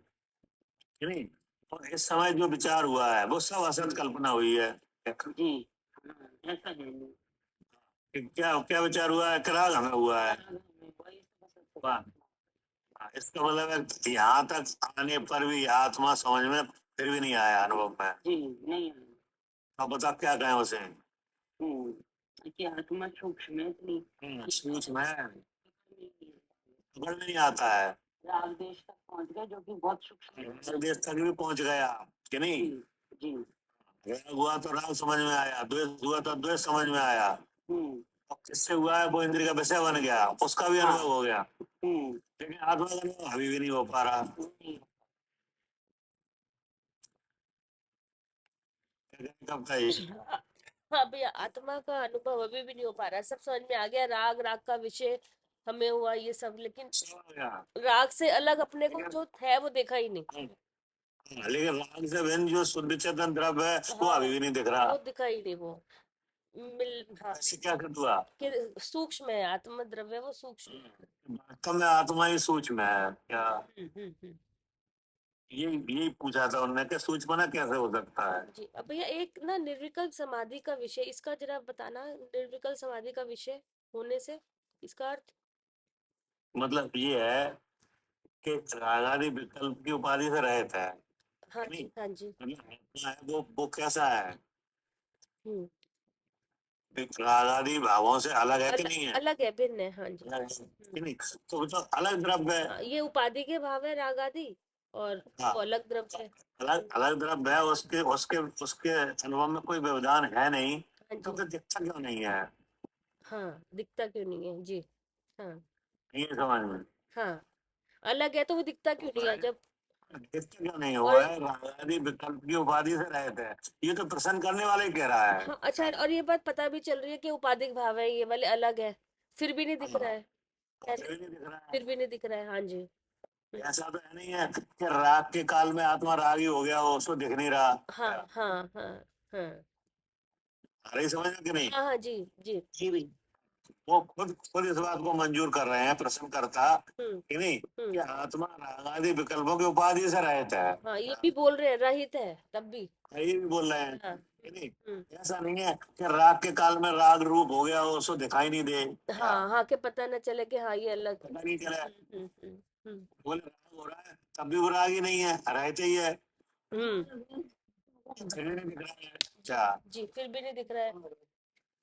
कि नहीं। और इस समय जो विचार हुआ है वो सब असत कल्पना हुई है। जी। हाँ, ऐसा है नहीं। कि क्या क्या विचार हुआ है कि राग हमें हुआ है। वही सब असत वाह। इसका मतलब है यहाँ तक आने पर भी आत्मा समझ में फिर भी नहीं आया अनुभव में। जी नहीं है। अब बता क्या कहें उसे? कि आत्मा सूक्ष्म है इतनी सूक्ष्म है, नहीं है। पकड़ में नहीं आता है। राग देश तक पहुंच गए, जो कि बहुत सूक्ष्म है। देश तक भी पहुंच गया कि नहीं। जी जी। राग हुआ तो राग समझ में आया, द्वेष हुआ तो द्वेष समझ में आया। अब किससे हुआ है वो इंद्रिय का विषय बन गया, उसका भी अनुभव हो गया, लेकिन आत्मा का अनुभव अभी भी नहीं हो पा रहा। कब का ये? हाँ भैया, आत्मा का अनुभव अभी भी नहीं हो पा रहा। सब समझ में आ गया, राग का विषय हमें हुआ ये सब, लेकिन सब हो गया। राग से अलग अपने को जो है वो देखा ही नहीं। हाँ, लेकिन राग से भिन्न जो शुद्ध चेतन द्रव्य है वो अभी भी नहीं दिख रहा। वो दिखा ही नहीं, वो हाँ, ऐसे क्या कर हुआ? कि सूक्ष्म है आत्मा द्रव्य, वो सूक्ष्म है। वास्तव में आत्मा ही सूक्ष्म है क्या? हम्म। यही पूछा था उन्होंने कि सूक्ष्म कैसे हो सकता है। जी, अब भैया एक ना निर्विकल्प समाधि का विषय, इसका जरा बताना। निर्विकल्प समाधि का विषय होने से इसका अर्थ? मतलब ये है कि रागादि विकल्प की उपाधि से रहित है। हाँ नहीं, जी, हाँ जी। मतलब आत्मा है वो कैसा है? हम्म, रागादि भावों से अलग है कि नहीं है? अलग है, भिन्न है, हाँ जी। अलग है कि नहीं? तो वो तो अलग द्रव्य है। हाँ, ये उपाधि के भाव है राग आदि, और हाँ, वो अलग द्रव्य है। अलग अलग द्रव्य है, उसके उसके उसके अनुभव में कोई व्यवधान है नहीं, हाँ तो जी, फिर दिखता क्यों नहीं है? हाँ, दिखता क्यों नहीं है जी? हाँ, ये समझ में हाँ, अलग है तो वो दिखता क्यों नहीं है जब? दिखता क्यों नहीं और हुआ है? रागादि विकल्प की उपाधि से रहते हैं, ये तो प्रश्न करने वाले ही कह रहा है। हाँ, अच्छा, और ये बात पता भी चल रही है कि उपाधिक भाव है, ये वाले अलग है, फिर भी नहीं दिख रहा है। फिर भी नहीं दिख रहा है। फिर भी नहीं दिख रहा है, हाँ जी। ऐसा तो है नहीं है कि राग के काल में आत्मा राग ही हो गया हो, उसको दिख नहीं रहा। हाँ हाँ हाँ हाँ आ रही समझ में कि नहीं? हाँ हाँ जी जी। जी भाई। वो खुद खुद इस बात को मंजूर कर रहे हैं प्रश्नकर्ता कि नहीं, कि हम्म। आत्मा रागादि विकल्पों की उपाधि से रहित है। हाँ, ये भी बोल रहे हैं रहित है तब भी। ये भी बोल रहे हैं हाँ। कि नहीं, हम्म। ऐसा नहीं है कि राग के काल में राग रूप हो गया हो, उसको दिखाई नहीं दे। हाँ हाँ, के पता न चले कि हाँ ये अलग है। पता नहीं चला। हम्म। बोले राग हो रहा है तब भी वो राग ही नहीं है, रहते ही है, हम्म, फिर भी नहीं दिख रहा है। क्या जी, फिर भी नहीं दिख रहा है।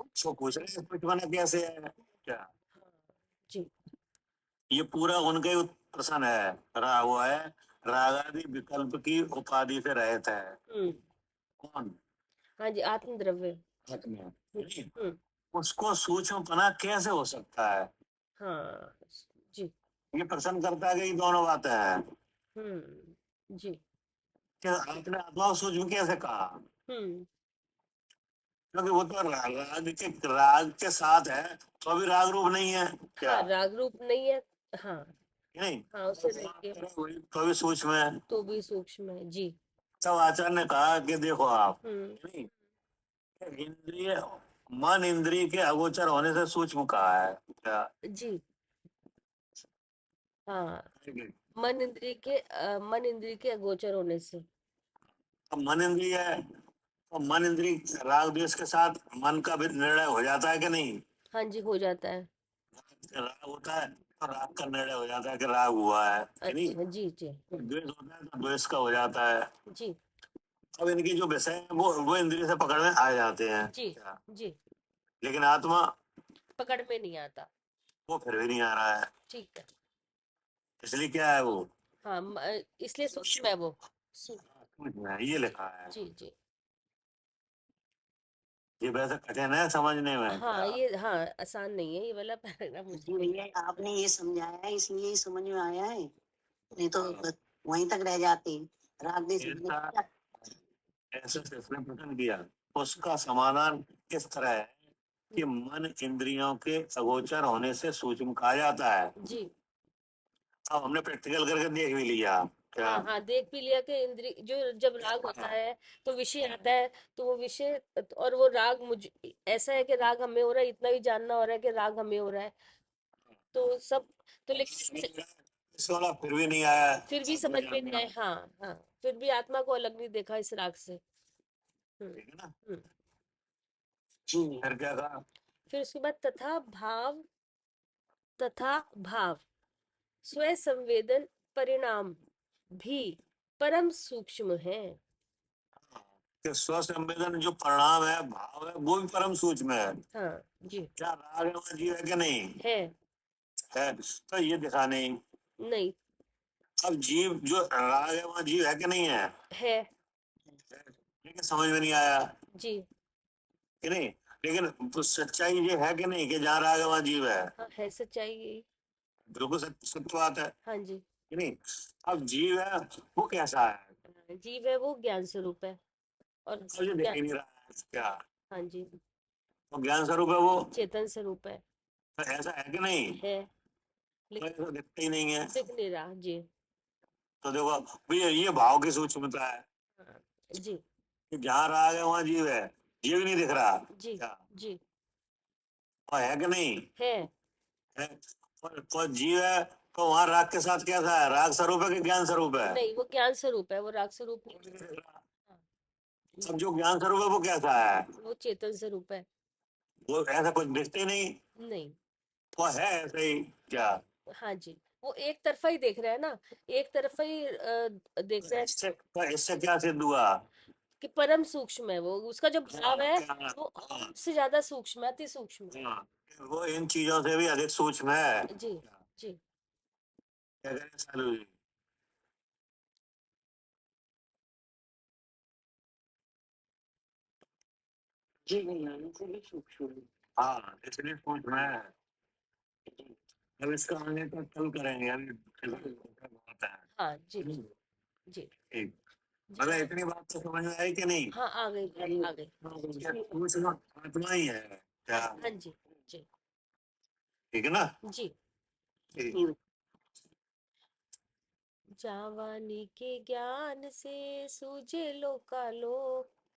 उसको पूछ रहे हैं कुछ बना कैसे है क्या? जी। ये पूरा उनका ही प्रश्न है, रहा हुआ है रागादि विकल्प की उपाधि से रहता है। हम्म। कौन? हाँ जी, आत्म द्रव्य। आत्मा। नहीं, हम्म। उसको सूक्ष्मपना कैसे हो सकता है? हाँ जी। ये प्रश्न करता है कि ये दोनों बातें हैं जी। कि आपने आत्मा को सूक्ष्म कैसे कहा, हम्म। क्योंकि वो तो राग के साथ है, तो अभी राग रूप नहीं है क्या? हाँ, राग रूप नहीं है। हाँ कि नहीं, हाँ, उसे नहीं है, तो अभी सूक्ष्म है। तो भी सूक्ष्म है जी। तब आचार्य ने कहा कि देखो आप, हम्म। नहीं, कि इंद्रिय मन इंद्रिय के अगोचर होने से सूक्ष्म कहा है क्या? जी। हाँ, मन इंद्रिय के अगोचर होने से। अब मन इंद्रिय है, तो मन इंद्रिय राग द्वेष के साथ मन का भी निर्णय हो जाता है कि नहीं? हाँ जी, हो जाता है। राग होता है तो राग का निर्णय हो जाता है कि राग हुआ है कि नहीं? अच्छा, जी जी। द्वेष होता है तो द्वेष का हो जाता है। जी अब इनके जो विषय है वो इंद्रिय से पकड़ में आ जाते हैं जी क्या? जी। लेकिन आत्मा पकड़ में नहीं आता। वो फिर भी नहीं आ रहा है, ठीक है। इसलिए क्या है वो हाँ, इसलिए सूक्ष्म है वो। कुछ नहीं, ये लिखा है। जी जी। ये वैसे कठिन है समझने में हाँ, क्या? ये हाँ आसान नहीं है, ये वाला पैराग्राफ जी मुश्किल भैया, है। आपने ये समझाया है इसलिए ही समझ में आया है, नहीं तो वहीं तक रह जाते। राग देश ऐसा ऐसे से इसने प्रश्न किया, उसका समाधान किस तरह है कि मन इंद्रियों के अगोचर होने से सूक्ष्म कहा जाता है। जी। अब हमने प्रैक्टिकल करके देख भी लिया क्या? हाँ हाँ, देख भी लिया कि इंद्रिय जो जब राग होता है तो विषय आता है, तो वो विषय और वो राग मुझ ऐसा है कि राग हमें हो रहा है, इतना भी जानना हो रहा है कि राग हमें हो रहा है, तो सब, तो लेकिन इसके वाला फिर भी नहीं आया, फिर भी समझ में नहीं आए। हाँ हाँ, फिर भी आत्मा को अलग नहीं देखा इस राग से। ठीक है ना? हम्म। फिर क्या कहा? फिर उसके बाद तथा भाव स्वयं संवेदन परिणाम भी परम सूक्ष्म है। कि स्व संवेदन जो परिणाम है, भाव है, वो भी परम सूक्ष्म है। हाँ जी। क्या राग है वहाँ जीव है कि नहीं है। है? तो ये दिखा नहीं। नहीं। अब जीव जो राग है वहाँ जीव है कि नहीं है? है। लेकिन समझ में नहीं आया जी कि नहीं। लेकिन तो सच्चाई ये है कि नहीं कि जहाँ राग है वहाँ जीव है। हाँ है सच्चाई यही। बिल्कुल सत्य बात है हाँ जी कि नहीं। अब जीव है वो कैसा है, जीव है वो ज्ञान स्वरूप है और अब ये दिख ही नहीं रहा है क्या। हाँ जी वो ज्ञान स्वरूप है वो, चेतन स्वरूप है तो ऐसा है कि नहीं, तो लेकिन ऐसा दिखता ही नहीं है। दिख नहीं रहा जी। तो देखो भैया ये भाव की सूक्ष्मता है हाँ, जी कि जहाँ राग है वहाँ जीव है, जीव नहीं दिख रहा जी क्या, जी वो है कि नहीं है है। और जीव है तो वहाँ राग के साथ कैसा है, राग स्वरूप है कि ज्ञान स्वरूप है। नहीं वो ज्ञान स्वरूप है वो राग स्वरूप वो नहीं नहीं दिख रहा। हाँ, अब जो ज्ञान स्वरूप है वो कैसा है, वो चेतन स्वरूप है वो ऐसा कुछ दिखते ही नहीं, नहीं वो है ऐसे ही क्या। हाँ जी वो एक तरफा ही देख रहा है ना एक तरफा ही देख रहा है इससे क्या सिद्ध हुआ, कि परम सूक्ष्म है वो उसका जो भाव है क्या, वो से ज्यादा सूक्ष्म है अति सूक्ष्म है। हाँ, वो इन चीजों से भी अधिक सूक्ष्म है। जी जी क्या करें सालू जी। जी विज्ञान से भी सूक्ष्म है। हाँ इसलिए सूक्ष्म है। अब इसका आगे तो कल करेंगे, अभी बहुत है। हाँ जी जी ठीक, जी मतलब इतनी बात तो समझ में आई कि नहीं। हाँ आ गई आ गई सूक्ष्म आत्मा ही है क्या, हाँ जी जी ठीक है ना। जी ठीक। जावानी के ज्ञान से सूझे लोकालोक